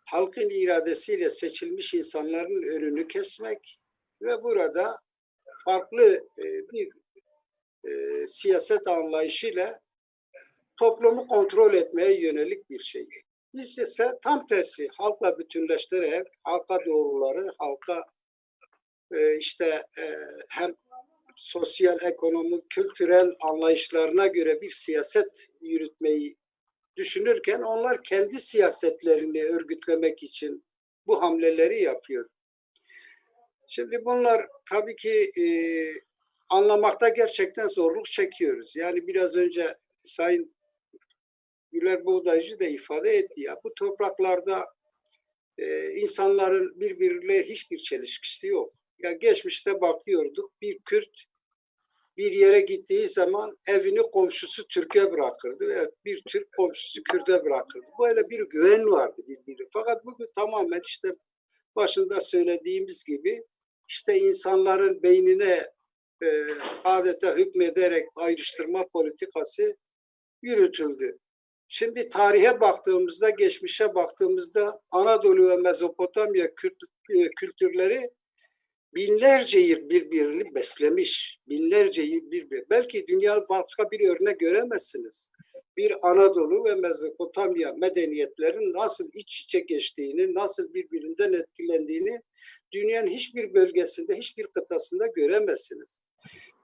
halkın iradesiyle seçilmiş insanların önünü kesmek ve burada farklı bir siyaset anlayışıyla toplumu kontrol etmeye yönelik bir şey. Biz ise tam tersi halkla bütünleştirerek halka doğruları, halka hem sosyal, ekonomik, kültürel anlayışlarına göre bir siyaset yürütmeyi düşünürken onlar kendi siyasetlerini örgütlemek için bu hamleleri yapıyor. Şimdi bunlar tabii ki anlamakta gerçekten zorluk çekiyoruz. Yani biraz önce Sayın Güler Buğdaycı da ifade etti ya, bu topraklarda insanların birbirleriyle hiçbir çelişkisi yok. Ya geçmişte bakıyorduk, bir Kürt bir yere gittiği zaman evini komşusu Türk'e bırakırdı veya bir Türk komşusu Kürt'e bırakırdı. Böyle bir güven vardı birbirine. Fakat bugün tamamen işte başında söylediğimiz gibi işte insanların beynine adeta hükmederek ayrıştırma politikası yürütüldü. Şimdi tarihe baktığımızda, geçmişe baktığımızda Anadolu ve Mezopotamya kültürleri binlerce yıl birbirini beslemiş. Binlerce yıl birbirini. Belki dünyada başka bir örnek göremezsiniz. Bir Anadolu ve Mezopotamya medeniyetlerin nasıl iç içe geçtiğini, nasıl birbirinden etkilendiğini dünyanın hiçbir bölgesinde, hiçbir kıtasında göremezsiniz.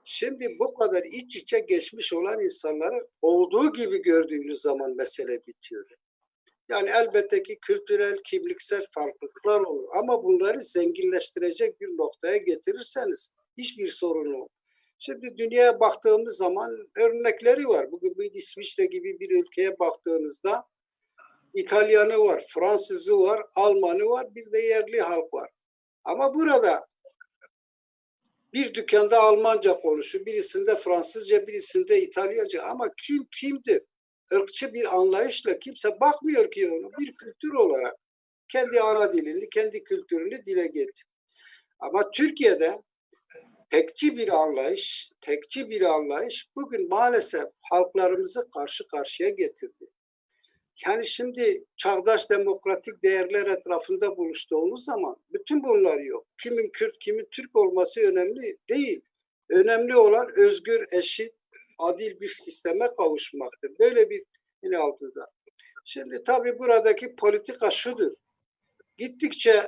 Şimdi bu kadar iç içe geçmiş olan insanları olduğu gibi gördüğünüz zaman mesele bitiyor. Yani elbette ki kültürel, kimliksel farklılıklar olur. Ama bunları zenginleştirecek bir noktaya getirirseniz hiçbir sorun yok. Şimdi dünyaya baktığımız zaman örnekleri var. Bugün bir İsviçre gibi bir ülkeye baktığınızda İtalyanı var, Fransızı var, Almanı var, bir de yerli halk var. Ama burada bir dükkanda Almanca konuşuyor, birisinde Fransızca, birisinde İtalyanca. Ama kim kimdir? Irkçı bir anlayışla kimse bakmıyor ki onu bir kültür olarak. Kendi ana dilini, kendi kültürünü dile getiriyor. Ama Türkiye'de tekçi bir anlayış bugün maalesef halklarımızı karşı karşıya getirdi. Yani şimdi çağdaş demokratik değerler etrafında buluştuğumuz zaman bütün bunlar yok. Kimin Kürt, kimin Türk olması önemli değil. Önemli olan özgür, eşit, adil bir sisteme kavuşmaktır. Böyle bir yine altında. Şimdi tabii buradaki politika şudur. Gittikçe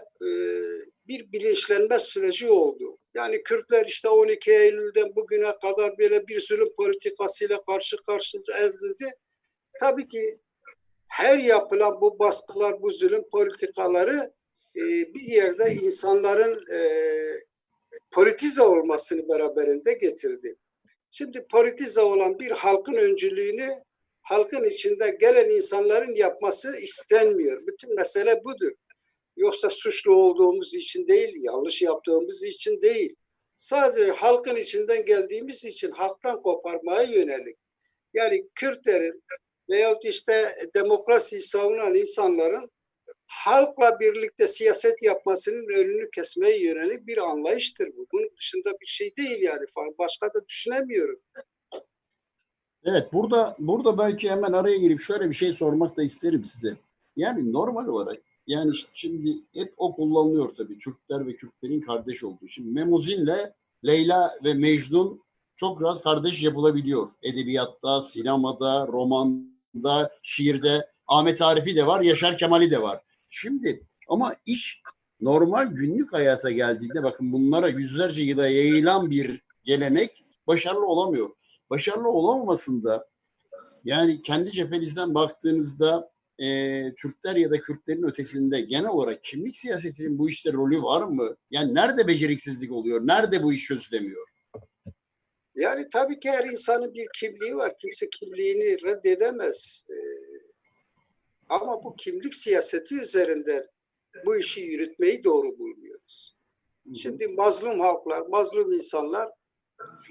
bir bilinçlenme süreci oldu. Yani Kürtler işte 12 Eylül'den bugüne kadar böyle bir zulüm politikasıyla karşı karşıya edildi. Tabii ki her yapılan bu baskılar, bu zulüm politikaları bir yerde insanların politize olmasını beraberinde getirdi. Şimdi politize olan bir halkın öncülüğünü halkın içinde gelen insanların yapması istenmiyor. Bütün mesele budur. Yoksa suçlu olduğumuz için değil, yanlış yaptığımız için değil. Sadece halkın içinden geldiğimiz için halktan koparmaya yönelik. Yani Kürtlerin veyahut işte demokrasiyi savunan insanların halkla birlikte siyaset yapmasının önünü kesmeye yönelik bir anlayıştır bu. Bunun dışında bir şey değil yani. Başka da düşünemiyorum. Evet, burada belki hemen araya girip şöyle bir şey sormak da isterim size. Yani normal olarak yani şimdi hep o kullanılıyor tabii. Türkler ve Kürtlerin kardeş olduğu. Şimdi Memuzin'le Leyla ve Mecnun çok rahat kardeş yapılabiliyor. Edebiyatta, sinemada, romanda, şiirde. Ahmet Arif'i de var, Yaşar Kemal'i de var. Şimdi ama iş normal günlük hayata geldiğinde bakın bunlara yüzlerce yıla yayılan bir gelenek başarılı olamıyor. Başarılı olamamasında yani kendi cephenizden baktığınızda Türkler ya da Kürtlerin ötesinde genel olarak kimlik siyasetinin bu işte rolü var mı? Yani nerede beceriksizlik oluyor? Nerede bu iş çözülemiyor? Yani tabii ki her insanın bir kimliği var. Kimse kimliğini reddedemez. Ama bu kimlik siyaseti üzerinden bu işi yürütmeyi doğru bulmuyoruz. Şimdi mazlum halklar, mazlum insanlar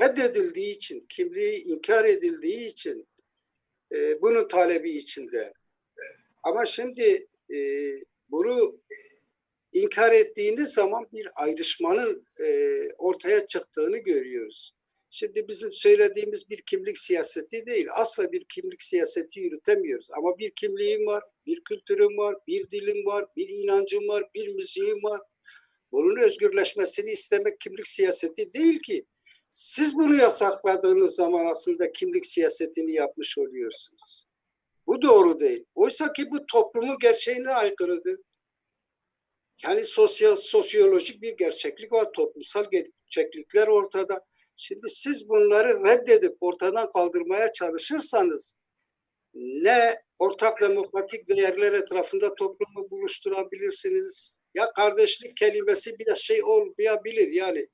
reddedildiği için, kimliği inkar edildiği için bunun talebi içinde. Ama şimdi bunu inkar ettiğiniz zaman bir ayrışmanın ortaya çıktığını görüyoruz. Şimdi bizim söylediğimiz bir kimlik siyaseti değil. Asla bir kimlik siyaseti yürütemiyoruz. Ama bir kimliğim var, bir kültürüm var, bir dilim var, bir inancım var, bir müziğim var. Bunun özgürleşmesini istemek kimlik siyaseti değil ki. Siz bunu yasakladığınız zaman aslında kimlik siyasetini yapmış oluyorsunuz. Bu doğru değil. Oysa ki bu toplumun gerçeğine aykırıdır. Yani sosyolojik bir gerçeklik var, toplumsal gerçeklikler ortada. Şimdi siz bunları reddedip ortadan kaldırmaya çalışırsanız ne ortak demokratik değerler etrafında toplumu buluşturabilirsiniz. Ya kardeşlik kelimesi bir şey olmayabilir yani.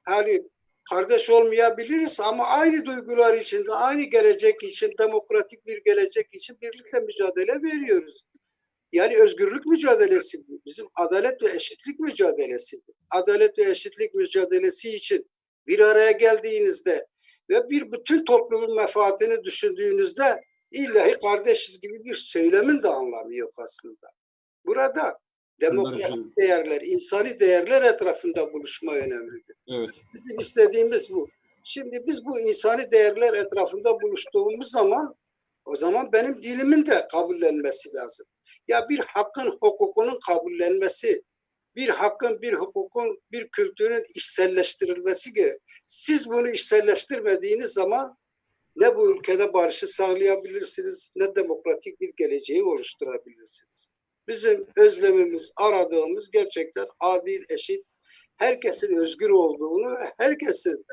Yani kardeş olmayabiliriz ama aynı duygular içinde, aynı gelecek için, demokratik bir gelecek için birlikte mücadele veriyoruz. Yani özgürlük mücadelesi bizim adalet ve eşitlik mücadelesidir. Adalet ve eşitlik mücadelesi için bir araya geldiğinizde ve bir bütün toplumun menfaatini düşündüğünüzde illahi kardeşiz gibi bir söylemin de anlamı yok aslında. Burada demokratik değerler, insani değerler etrafında buluşma önemlidir. Evet. Bizim istediğimiz bu. Şimdi biz bu insani değerler etrafında buluştuğumuz zaman o zaman benim dilimin de kabullenmesi lazım. Ya bir hakkın, hukukunun kabullenmesi, bir hakkın, bir hukukun, bir kültürün içselleştirilmesi gerek. Siz bunu içselleştirmediğiniz zaman ne bu ülkede barışı sağlayabilirsiniz, ne demokratik bir geleceği oluşturabilirsiniz. Bizim özlemimiz, aradığımız gerçekten adil, eşit, herkesin özgür olduğunu ve herkesin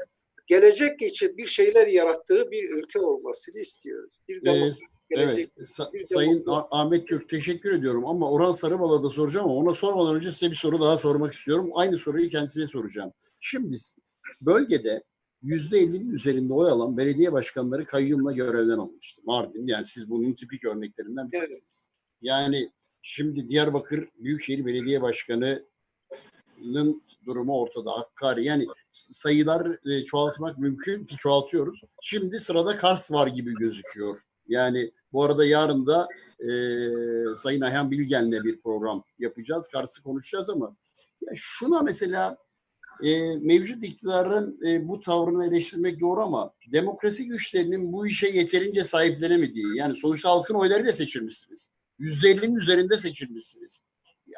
gelecek için bir şeyler yarattığı bir ülke olmasını istiyoruz. Bir demokratik gelecek. Evet. Sayın Ahmet Türk teşekkür ediyorum ama Orhan Sarıbal'a da soracağım ama ona sormadan önce size bir soru daha sormak istiyorum. Aynı soruyu kendisine soracağım. Şimdi bölgede %50'nin üzerinde oy alan belediye başkanları kayyumla görevden alınmıştı. Mardin, yani siz bunun tipik örneklerinden birisiniz. Evet. Yani şimdi Diyarbakır Büyükşehir Belediye Başkanı'nın durumu ortada. Hakkari, yani sayılar çoğaltmak mümkün ki çoğaltıyoruz. Şimdi sırada Kars var gibi gözüküyor. Yani bu arada yarın da Sayın Ayhan Bilgen'le bir program yapacağız. Kars'ı konuşacağız ama ya şuna mesela mevcut iktidarın bu tavrını eleştirmek doğru ama demokrasi güçlerinin bu işe yeterince sahiplenemediği, yani sonuçta halkın oylarıyla seçilmişsiniz. %50'nin üzerinde seçilmişsiniz.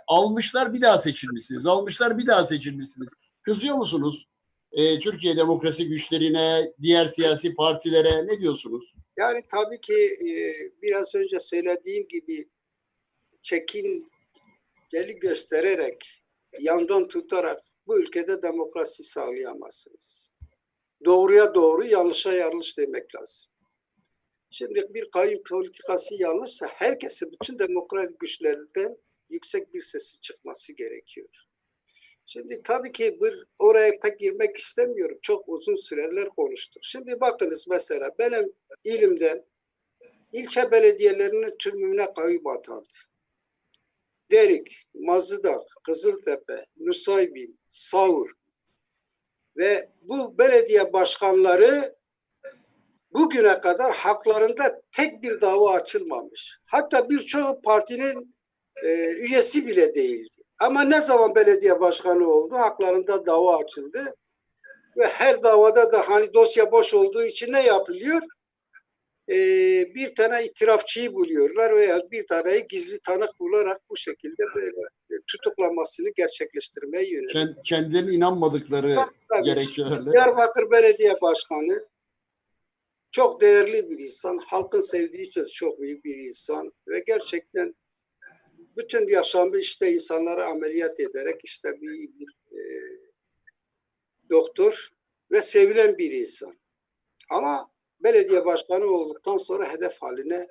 Almışlar bir daha seçilmişsiniz. Almışlar bir daha seçilmişsiniz. Kızıyor musunuz? Türkiye demokrasi güçlerine, diğer siyasi partilere ne diyorsunuz? Yani tabii ki biraz önce söylediğim gibi çekingeli göstererek, yandan tutarak bu ülkede demokrasi sağlayamazsınız. Doğruya doğru, yanlışa yanlış demek lazım. Şimdi bir kayyum politikası yanlışsa herkesin, bütün demokratik güçlerden yüksek bir sesi çıkması gerekiyor. Şimdi tabii ki oraya pek girmek istemiyorum. Çok uzun süreler konuştuk. Şimdi bakınız mesela benim ilimden ilçe belediyelerinin tümüne kayyum atandı. Derik, Mazıdak, Kızıltepe, Nusaybin, Savur ve bu belediye başkanları bugüne kadar haklarında tek bir dava açılmamış. Hatta birçok partinin üyesi bile değildi. Ama ne zaman belediye başkanı oldu, haklarında dava açıldı. Ve her davada da hani dosya boş olduğu için ne yapılıyor? Bir tane itirafçıyı buluyorlar veya bir taneyi gizli tanık bularak bu şekilde böyle tutuklamasını gerçekleştirmeye yönelik. Kendilerine inanmadıkları gerekçelerle. Diyarbakır Belediye Başkanı çok değerli bir insan, halkın sevdiği için çok büyük bir insan ve gerçekten bütün yaşamı işte insanları ameliyat ederek işte bir doktor ve sevilen bir insan. Ama belediye başkanı olduktan sonra hedef haline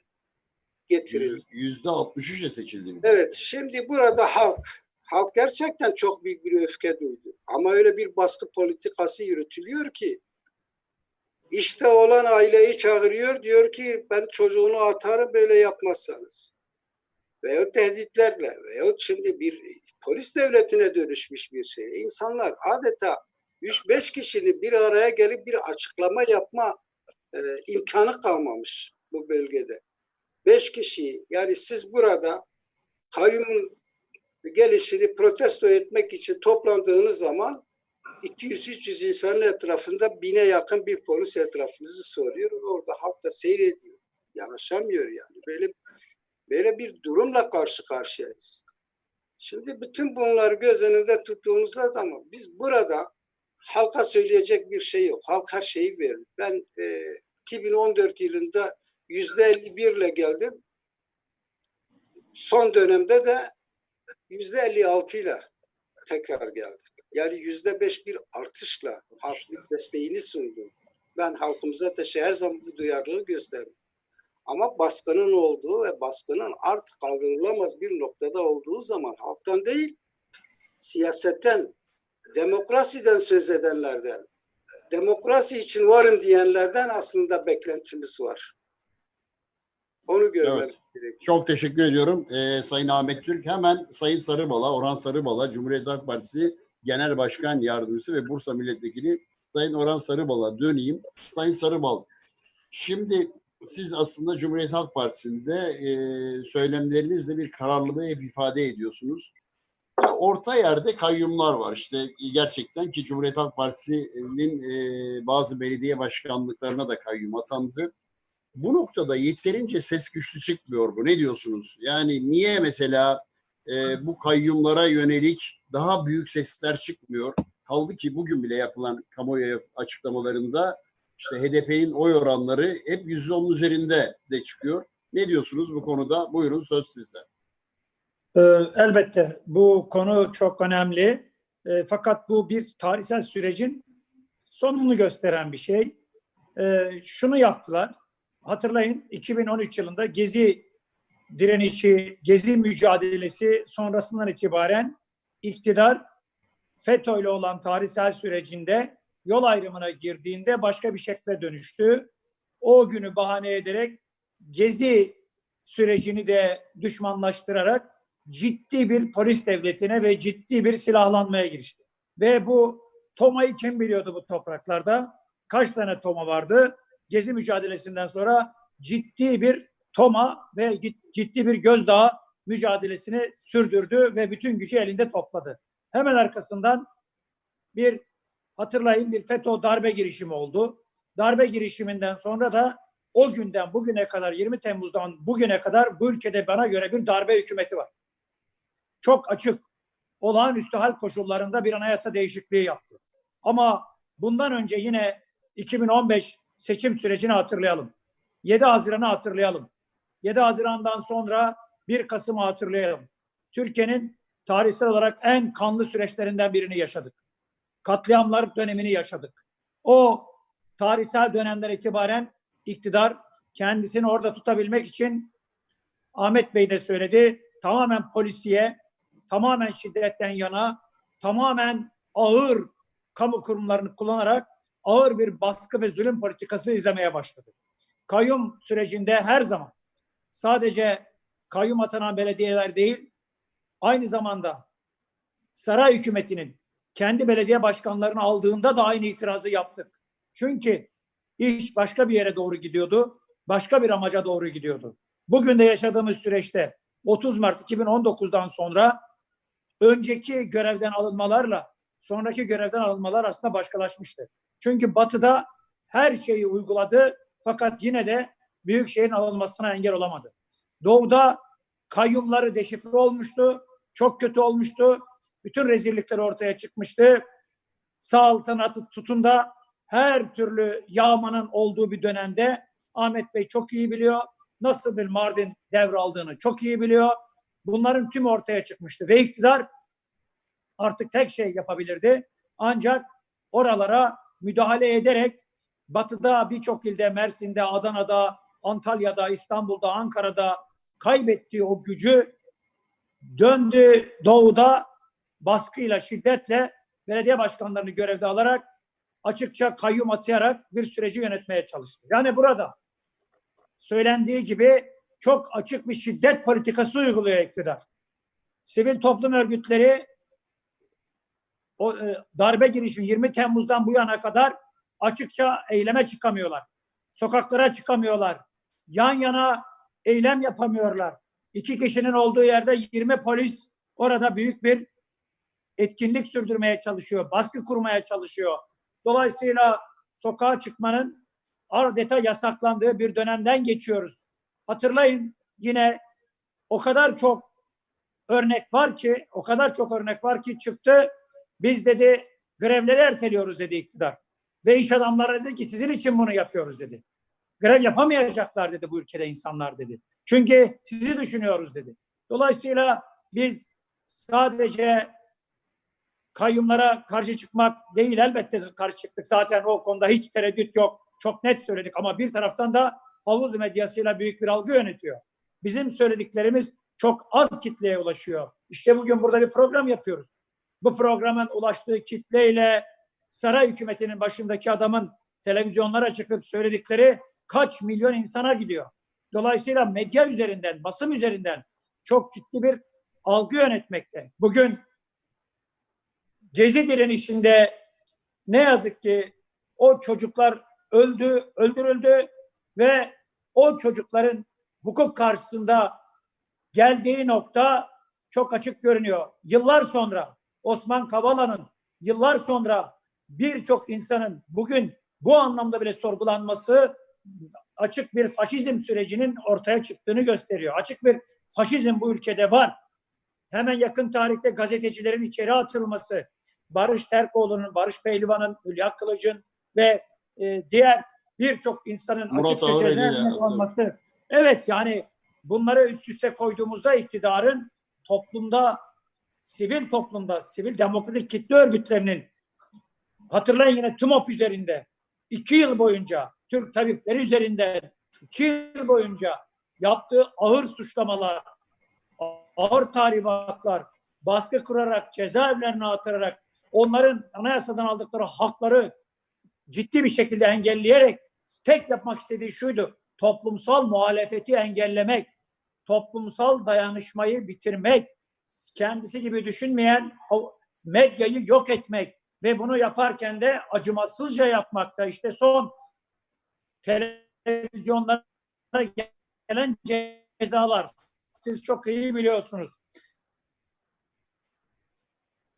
getirildi. %63'e seçildi. Evet, şimdi burada halk gerçekten çok büyük bir öfke duydu. Ama öyle bir baskı politikası yürütülüyor ki işte olan aileyi çağırıyor, diyor ki ben çocuğunu atarım böyle yapmazsanız. Veyahut tehditlerle veyahut şimdi bir polis devletine dönüşmüş bir şey. İnsanlar adeta 3-5 kişinin bir araya gelip bir açıklama yapma imkanı kalmamış bu bölgede. 5 kişi, yani siz burada kayyumun gelişini protesto etmek için toplandığınız zaman 200-300 insanın etrafında 1000'e yakın bir polis etrafınızı soruyor. Orada halk da seyrediyor. Yanaşamıyor yani. Böyle bir durumla karşı karşıyayız. Şimdi bütün bunları göz önünde tuttuğunuzda zaman biz burada halka söyleyecek bir şey yok. Halk her şeyi verir. Ben 2014 yılında %51 ile geldim. Son dönemde de %56 ile tekrar geldim. Yani %5 bir artışla halkın desteğini sundum. Ben halkımıza da her zaman bu duyarlılığı gösterdim. Ama baskının olduğu ve baskının artık kaldırılamaz bir noktada olduğu zaman halktan değil, siyasetten, demokrasiden söz edenlerden, demokrasi için varım diyenlerden aslında beklentimiz var. Onu görmemiz gerekiyor. Çok teşekkür ediyorum Sayın Ahmet Türk. Hemen Sayın Sarıbala, Orhan Sarıbala, Cumhuriyet Halk Partisi Genel Başkan Yardımcısı ve Bursa Milletvekili Sayın Orhan Sarıbal'a döneyim. Sayın Sarıbal, şimdi siz aslında Cumhuriyet Halk Partisi'nde söylemlerinizle bir kararlılığı hep ifade ediyorsunuz. Orta yerde kayyumlar var. İşte gerçekten ki Cumhuriyet Halk Partisi'nin bazı belediye başkanlıklarına da kayyum atandı. Bu noktada yeterince ses güçlü çıkmıyor bu. Ne diyorsunuz? Yani niye mesela bu kayyumlara yönelik daha büyük sesler çıkmıyor? Kaldı ki bugün bile yapılan kamuoyu açıklamalarında işte HDP'nin oy oranları hep %10'un üzerinde de çıkıyor. Ne diyorsunuz bu konuda? Buyurun, söz sizde. Elbette bu konu çok önemli. Fakat bu bir tarihsel sürecin sonunu gösteren bir şey. Şunu yaptılar. Hatırlayın, 2013 yılında Gezi direnişi, Gezi mücadelesi sonrasından itibaren iktidar FETÖ ile olan tarihsel sürecinde yol ayrımına girdiğinde başka bir şekle dönüştü. O günü bahane ederek Gezi sürecini de düşmanlaştırarak ciddi bir polis devletine ve ciddi bir silahlanmaya girişti. Ve bu TOMA'yı kim biliyordu bu topraklarda? Kaç tane TOMA vardı? Gezi mücadelesinden sonra ciddi bir TOMA ve ciddi bir gözdağı mücadelesini sürdürdü ve bütün gücü elinde topladı. Hemen arkasından hatırlayın bir FETÖ darbe girişimi oldu. Darbe girişiminden sonra da o günden bugüne kadar 20 Temmuz'dan bugüne kadar bu ülkede bana göre bir darbe hükümeti var. Çok açık. Olağanüstü hal koşullarında bir anayasa değişikliği yaptı. Ama bundan önce yine 2015 seçim sürecini hatırlayalım. 7 Haziran'ı hatırlayalım. 7 Haziran'dan sonra 1 Kasım'ı hatırlayalım. Türkiye'nin tarihsel olarak en kanlı süreçlerinden birini yaşadık. Katliamlar dönemini yaşadık. O tarihsel dönemden itibaren iktidar kendisini orada tutabilmek için Ahmet Bey de söyledi, tamamen polisiye, tamamen şiddetten yana, tamamen ağır kamu kurumlarını kullanarak ağır bir baskı ve zulüm politikası izlemeye başladı. Kayyum sürecinde her zaman sadece kayyum atanan belediyeler değil, aynı zamanda saray hükümetinin kendi belediye başkanlarını aldığında da aynı itirazı yaptık. Çünkü iş başka bir yere doğru gidiyordu, başka bir amaca doğru gidiyordu. Bugün de yaşadığımız süreçte 30 Mart 2019'dan sonra önceki görevden alınmalarla sonraki görevden alınmalar aslında başkalaşmıştı. Çünkü Batı'da her şeyi uyguladı fakat yine de Büyükşehir'in alınmasına engel olamadı. Doğu'da kayyumları deşifre olmuştu, çok kötü olmuştu. Bütün rezillikler ortaya çıkmıştı. Saltanatı tutun da her türlü yağmanın olduğu bir dönemde Ahmet Bey çok iyi biliyor. Nasıl bir Mardin devraldığını çok iyi biliyor. Bunların tümü ortaya çıkmıştı. Ve iktidar artık tek şey yapabilirdi. Ancak oralara müdahale ederek Batı'da birçok ilde, Mersin'de, Adana'da, Antalya'da, İstanbul'da, Ankara'da kaybettiği o gücü döndü doğuda baskıyla, şiddetle belediye başkanlarını görevde alarak açıkça kayyum atayarak bir süreci yönetmeye çalıştı. Yani burada söylendiği gibi çok açık bir şiddet politikası uyguluyor iktidar. Sivil toplum örgütleri o darbe girişimi 20 Temmuz'dan bu yana kadar açıkça eyleme çıkamıyorlar. Sokaklara çıkamıyorlar. Yan yana eylem yapamıyorlar. 2 kişinin olduğu yerde 20 polis orada büyük bir etkinlik sürdürmeye çalışıyor. Baskı kurmaya çalışıyor. Dolayısıyla sokağa çıkmanın adeta yasaklandığı bir dönemden geçiyoruz. Hatırlayın, yine o kadar çok örnek var ki çıktı. Biz dedi grevleri erteliyoruz dedi iktidar. Ve iş adamları dedi ki sizin için bunu yapıyoruz dedi. Grev yapamayacaklar dedi bu ülkede insanlar dedi. Çünkü sizi düşünüyoruz dedi. Dolayısıyla biz sadece kayyumlara karşı çıkmak değil, elbette karşı çıktık. Zaten o konuda hiç tereddüt yok. Çok net söyledik ama bir taraftan da havuz medyasıyla büyük bir algı yönetiyor. Bizim söylediklerimiz çok az kitleye ulaşıyor. İşte bugün burada bir program yapıyoruz. Bu programın ulaştığı kitleyle saray hükümetinin başındaki adamın televizyonlara çıkıp söyledikleri kaç milyon insana gidiyor. Dolayısıyla medya üzerinden, basın üzerinden çok ciddi bir algı yönetmekte. Bugün Gezi direnişinde ne yazık ki o çocuklar öldürüldü ve o çocukların hukuk karşısında geldiği nokta çok açık görünüyor. Yıllar sonra Osman Kavala'nın, yıllar sonra birçok insanın bugün bu anlamda bile sorgulanması açık bir faşizm sürecinin ortaya çıktığını gösteriyor. Açık bir faşizm bu ülkede var. Hemen yakın tarihte gazetecilerin içeri atılması, Barış Terkoğlu'nun, Barış Pehlivan'ın, Hülya Kılıç'ın ve diğer birçok insanın Murat açıkça cezaevine alınması. Evet, yani bunları üst üste koyduğumuzda iktidarın toplumda, sivil demokratik kitle örgütlerinin, hatırlayın yine TÜMOP üzerinde 2 yıl boyunca, Türk tabipleri üzerinden 2 yıl boyunca yaptığı ağır suçlamalar, ağır tahribatlar, baskı kurarak, cezaevlerine atırarak onların anayasadan aldıkları hakları ciddi bir şekilde engelleyerek tek yapmak istediği şuydu: toplumsal muhalefeti engellemek, toplumsal dayanışmayı bitirmek, kendisi gibi düşünmeyen medyayı yok etmek ve bunu yaparken de acımasızca yapmakta. İşte son televizyonlara gelen cezalar, siz çok iyi biliyorsunuz.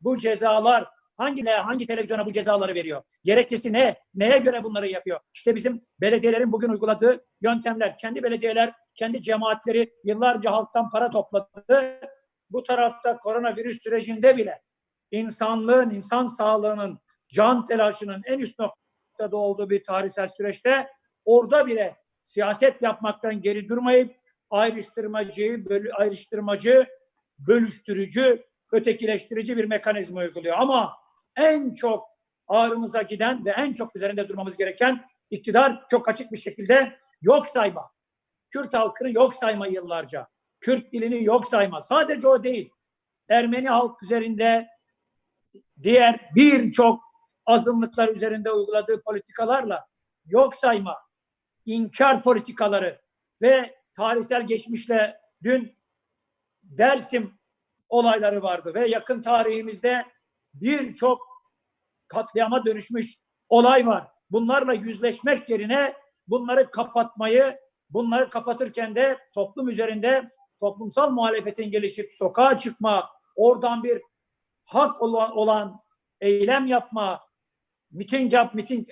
Bu cezalar hangi televizyona bu cezaları veriyor? Gerekçesi ne? Neye göre bunları yapıyor? İşte bizim belediyelerin bugün uyguladığı yöntemler. Kendi belediyeler, kendi cemaatleri yıllarca halktan para topladı. Bu tarafta koronavirüs sürecinde bile insanlığın, insan sağlığının, can telaşının en üst noktada olduğu bir tarihsel süreçte orada bile siyaset yapmaktan geri durmayıp ayrıştırmacı, bölüştürücü, ötekileştirici bir mekanizma uyguluyor. Ama en çok ağrımıza giden ve en çok üzerinde durmamız gereken iktidar çok açık bir şekilde yok sayma. Kürt halkını yok sayma yıllarca. Kürt dilini yok sayma. Sadece o değil. Ermeni halk üzerinde, diğer birçok azınlıklar üzerinde uyguladığı politikalarla yok sayma, inkar politikaları ve tarihsel geçmişle dün Dersim olayları vardı ve yakın tarihimizde birçok katliama dönüşmüş olay var. Bunlarla yüzleşmek yerine bunları kapatırken de toplum üzerinde toplumsal muhalefetin gelişip sokağa çıkma, oradan bir hak olan eylem yapma,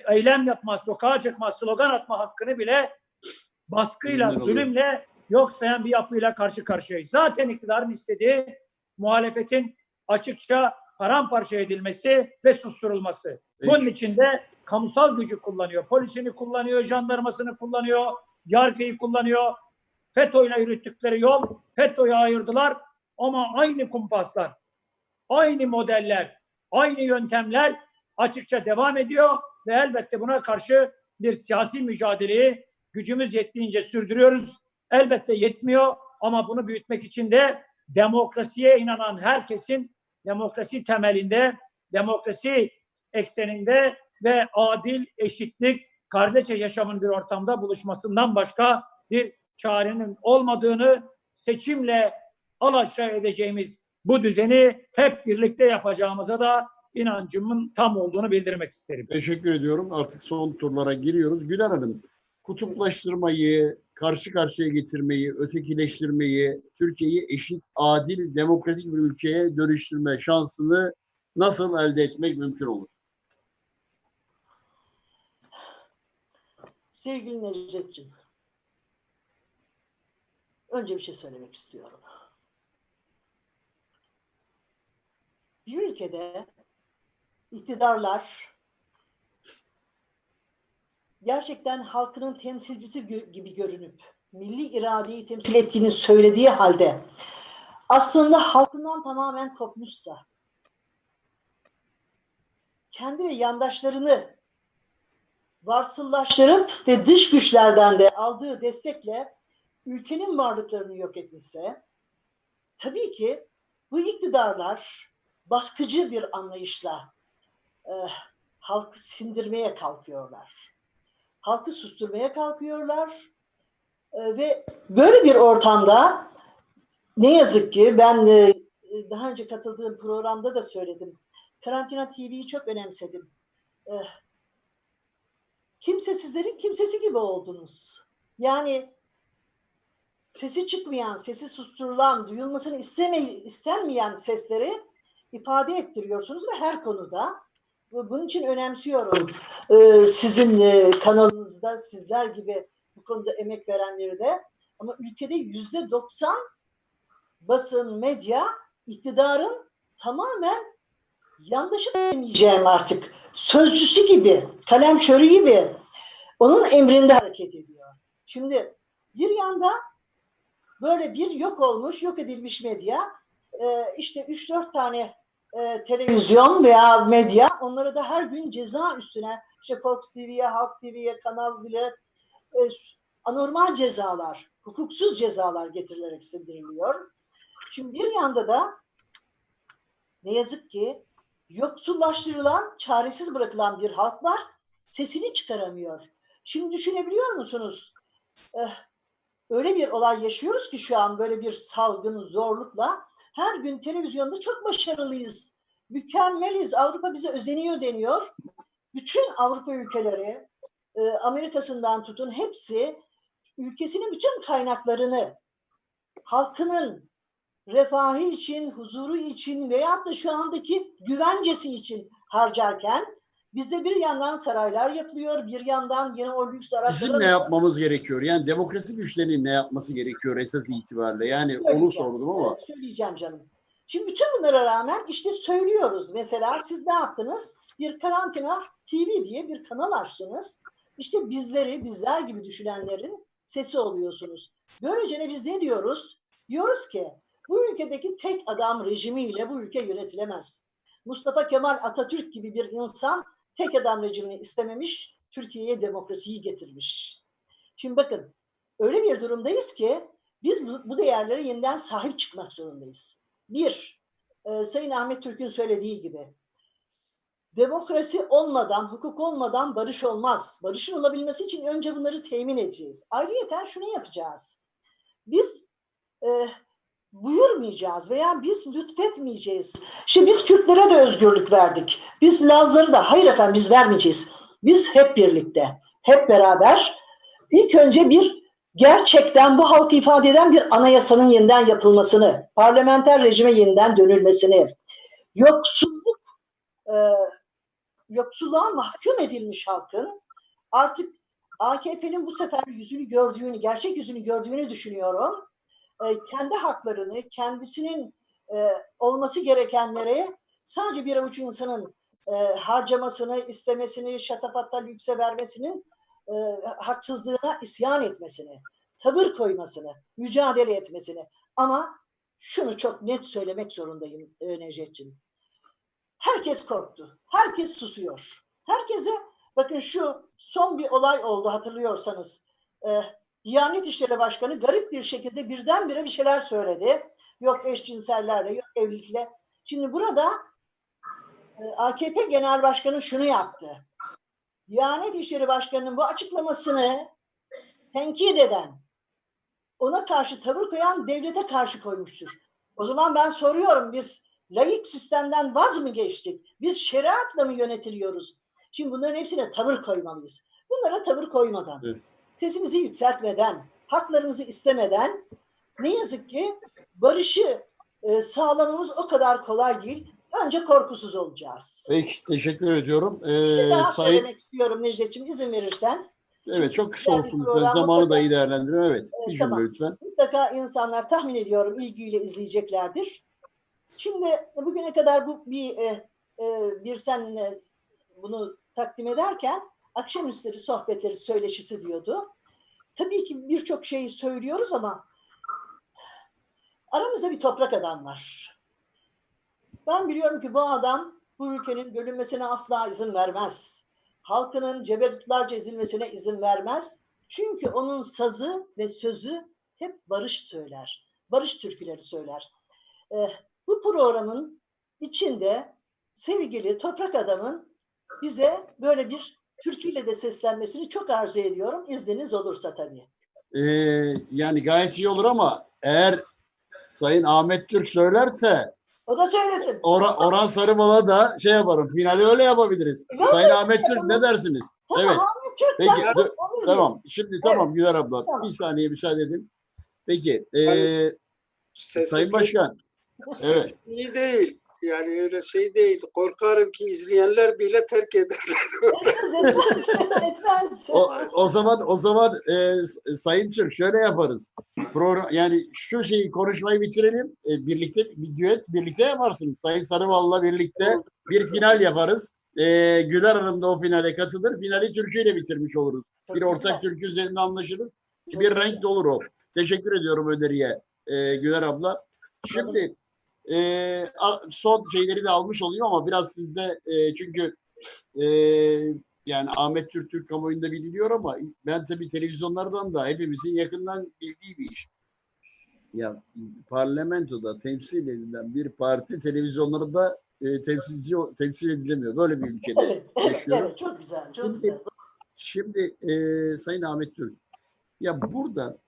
eylem yapma, sokağa çıkma, slogan atma hakkını bile baskıyla, zulümle yok sayan bir yapıyla karşı karşıyayız. Zaten iktidarın istediği muhalefetin açıkça paramparça edilmesi ve susturulması. Bunun için de kamusal gücü kullanıyor. Polisini kullanıyor, jandarmasını kullanıyor, yargıyı kullanıyor. FETÖ'yle yürüttükleri yol, FETÖ'yü ayırdılar ama aynı kumpaslar, aynı modeller, aynı yöntemler açıkça devam ediyor ve elbette buna karşı bir siyasi mücadeleyi gücümüz yettiğince sürdürüyoruz. Elbette yetmiyor Ama bunu büyütmek için de demokrasiye inanan herkesin demokrasi temelinde, demokrasi ekseninde ve adil, eşitlik, kardeşçe yaşamın bir ortamda buluşmasından başka bir çarenin olmadığını, seçimle alaşağı edeceğimiz bu düzeni hep birlikte yapacağımıza da inancımın tam olduğunu bildirmek isterim. Teşekkür ediyorum. Artık son turlara giriyoruz. Güler Hanım, kutuplaştırmayı, karşı karşıya getirmeyi, ötekileştirmeyi, Türkiye'yi eşit, adil, demokratik bir ülkeye dönüştürme şansını nasıl elde etmek mümkün olur? Sevgili Necdetciğim, önce bir şey söylemek istiyorum. Bir ülkede iktidarlar gerçekten halkının temsilcisi gibi görünüp milli iradeyi temsil ettiğini söylediği halde aslında halkından tamamen kopmuşsa, kendi ve yandaşlarını varsıllaştırıp ve dış güçlerden de aldığı destekle ülkenin varlıklarını yok etmişse, tabii ki bu iktidarlar baskıcı bir anlayışla halkı sindirmeye kalkıyorlar. Halkı susturmaya kalkıyorlar ve böyle bir ortamda ne yazık ki ben daha önce katıldığım programda da söyledim. Karantina TV'yi çok önemsedim. Kimsesizlerin kimsesi gibi oldunuz. Yani sesi çıkmayan, sesi susturulan, duyulmasını istenmeyen sesleri ifade ettiriyorsunuz ve her konuda. Bunun için önemsiyorum sizin kanalınızda, sizler gibi bu konuda emek verenleri de. Ama ülkede %90 basın, medya, iktidarın tamamen yandaşı demeyeceğim artık. Sözcüsü gibi, kalemşörü gibi onun emrinde hareket ediyor. Şimdi bir yanda böyle bir yok olmuş, yok edilmiş medya, işte 3-4 tane televizyon veya medya, onlara da her gün ceza üstüne, işte Fox TV'ye, Halk TV'ye, Kanal bile anormal cezalar, hukuksuz cezalar getirilerek sindiriliyor. Şimdi bir yanda da ne yazık ki yoksullaştırılan, çaresiz bırakılan bir halk var, sesini çıkaramıyor. Şimdi düşünebiliyor musunuz? Öyle bir olay yaşıyoruz ki şu an böyle bir salgın zorlukla her gün televizyonda çok başarılıyız, mükemmeliz, Avrupa bize özeniyor deniyor. Bütün Avrupa ülkeleri, Amerika'sından tutun hepsi ülkesinin bütün kaynaklarını halkının refahı için, huzuru için veyahut da şu andaki güvencesi için harcarken bizde bir yandan saraylar yapılıyor, bir yandan yine o lüks araçlar. Bizim ne yapmamız gerekiyor? Yani demokrasi güçlerinin ne yapması gerekiyor esas itibariyle? Yani onu sordum ama. Söyleyeceğim canım. Şimdi bütün bunlara rağmen işte söylüyoruz. Mesela siz ne yaptınız? Bir Karantina TV diye bir kanal açtınız. İşte bizler gibi düşünenlerin sesi oluyorsunuz. Böylece biz ne diyoruz? Diyoruz ki bu ülkedeki tek adam rejimiyle bu ülke yönetilemez. Mustafa Kemal Atatürk gibi bir insan tek adam rejimini istememiş, Türkiye'ye demokrasiyi getirmiş. Şimdi bakın, öyle bir durumdayız ki biz bu değerlere yeniden sahip çıkmak zorundayız. Sayın Ahmet Türk'ün söylediği gibi, demokrasi olmadan, hukuk olmadan barış olmaz. Barışın olabilmesi için önce bunları temin edeceğiz. Ayrıyeten şunu yapacağız. Biz buyurmayacağız veya biz lütfetmeyeceğiz. İşte biz Kürtlere de özgürlük verdik. Biz Lazları da, hayır efendim biz vermeyeceğiz. Biz hep birlikte, hep beraber ilk önce gerçekten bu halkı ifade eden bir anayasanın yeniden yapılmasını, parlamenter rejime yeniden dönülmesini, yoksulluğa mahkum edilmiş halkın artık AKP'nin bu sefer gerçek yüzünü gördüğünü düşünüyorum. Kendi haklarını, kendisinin olması gerekenleri sadece bir avuç insanın harcamasını, istemesini, şatafatla lükse vermesinin haksızlığına isyan etmesini, tavır koymasını, mücadele etmesini. Ama şunu çok net söylemek zorundayım Necdetciğim. Herkes korktu. Herkes susuyor. Herkese bakın şu son bir olay oldu hatırlıyorsanız. Diyanet İşleri Başkanı garip bir şekilde birdenbire bir şeyler söyledi. Yok eşcinsellerle, yok evlilikle. Şimdi burada AKP Genel Başkanı şunu yaptı. Diyanet İşleri Başkanı'nın bu açıklamasını tenkit eden, ona karşı tavır koyan devlete karşı koymuştur. O zaman ben soruyorum, biz laik sistemden vaz mı geçtik? Biz şeriatla mı yönetiliyoruz? Şimdi bunların hepsine tavır koymalıyız. Bunlara tavır koymadan, Evet. sesimizi yükseltmeden, haklarımızı istemeden ne yazık ki barışı sağlamamız o kadar kolay değil. Önce korkusuz olacağız. Peki, teşekkür ediyorum. Bir şey daha Sayın, söylemek istiyorum Necdet'ciğim, izin verirsen. evet, çok kısa güzel bir olsun lütfen. program, Zamanı da mutlaka- iyi değerlendirelim. Evet, bir cümle tamam. lütfen. Mutlaka insanlar tahmin ediyorum ilgiyle izleyeceklerdir. Şimdi bugüne kadar bir seninle bunu takdim ederken akşamüstleri sohbetleri söyleşisi diyordu. Tabii ki birçok şeyi söylüyoruz ama aramızda bir toprak adam var. Ben biliyorum ki bu adam bu ülkenin bölünmesine asla izin vermez. Halkının ceberutlarca ezilmesine izin vermez. Çünkü onun sazı ve sözü hep barış söyler. Barış türküleri söyler. Bu programın içinde sevgili toprak adamın bize böyle bir türküyle de seslenmesini çok arzu ediyorum. İzniniz olursa tabii. Yani gayet iyi olur ama eğer Sayın Ahmet Türk söylerse O da söylesin. Orhan Sarıbal'a da şey yaparım. Finali öyle yapabiliriz. Vallahi Sayın Ahmet Türk ne dersiniz? Tamam, Evet. Ahmet Türk Peki. dersen olur Tamam. diyoruz. Şimdi tamam Güler abla. Tamam. Bir saniye müsaade edin. Peki. Sesim Sayın Başkan. Evet. sesim iyi değil. Yani öyle şey değil. Korkarım ki izleyenler bile terk ederler. Etmez. O zaman Sayın Türk şöyle yaparız. Yani şu şeyi konuşmayı bitirelim. Birlikte bir düet birlikte yaparsınız. Sayın Sarıbal'la birlikte bir final yaparız. Güler Hanım da o finale katılır. Finali türküyle bitirmiş oluruz. Çok Bir güzel. ortak türkü üzerinde anlaşırız. Çok Bir güzel. renk de olur o. Teşekkür ediyorum öneriye Güler abla. Şimdi son şeyleri de almış olayım ama biraz sizde çünkü yani Ahmet Türk kamuoyunda biliniyor ama ben tabii televizyonlardan da hepimizin yakından bildiği bir iş. Ya parlamentoda temsil edilen bir parti televizyonlarda temsil edilemiyor. Böyle bir ülkede Evet, yaşıyoruz. evet, çok güzel, çok güzel. Şimdi Sayın Ahmet Türk, ya burada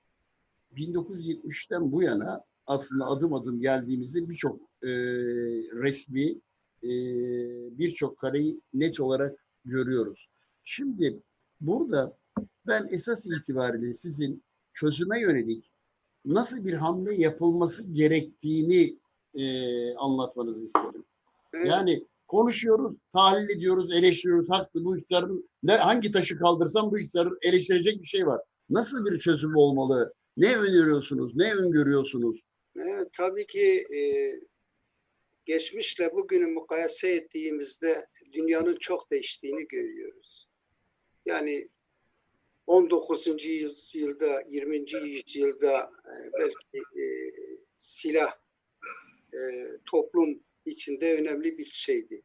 1970'ten bu yana aslında adım adım geldiğimizde birçok resmi birçok kareyi net olarak görüyoruz. Şimdi burada ben esas itibariyle sizin çözüme yönelik nasıl bir hamle yapılması gerektiğini anlatmanızı isterim. Evet. Yani konuşuyoruz, tahlil ediyoruz, eleştiriyoruz. Haklı bu iktidarın hangi taşı kaldırsam bu iktidarın eleştirecek bir şey var. Nasıl bir çözüm olmalı? Ne öneriyorsunuz? Ne öngörüyorsunuz? Evet, tabii ki geçmişle bugünü mukayese ettiğimizde dünyanın çok değiştiğini görüyoruz. Yani 19. yüzyılda, 20. yüzyılda belki silah toplum içinde önemli bir şeydi.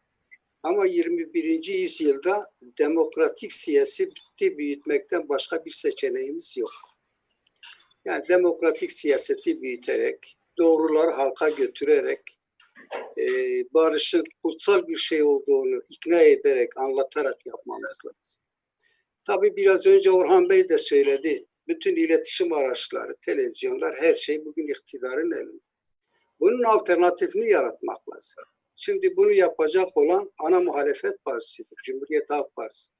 Ama 21. yüzyılda demokratik siyaseti büyütmekten başka bir seçeneğimiz yok. Yani demokratik siyaseti büyüterek, doğruları halka götürerek, barışın kutsal bir şey olduğunu ikna ederek, anlatarak yapmamız lazım. Tabii biraz önce Orhan Bey de söyledi. Bütün iletişim araçları, televizyonlar, her şey bugün iktidarın elinde. Bunun alternatifini yaratmak lazım. Şimdi bunu yapacak olan ana muhalefet partisidir, Cumhuriyet Halk Partisi.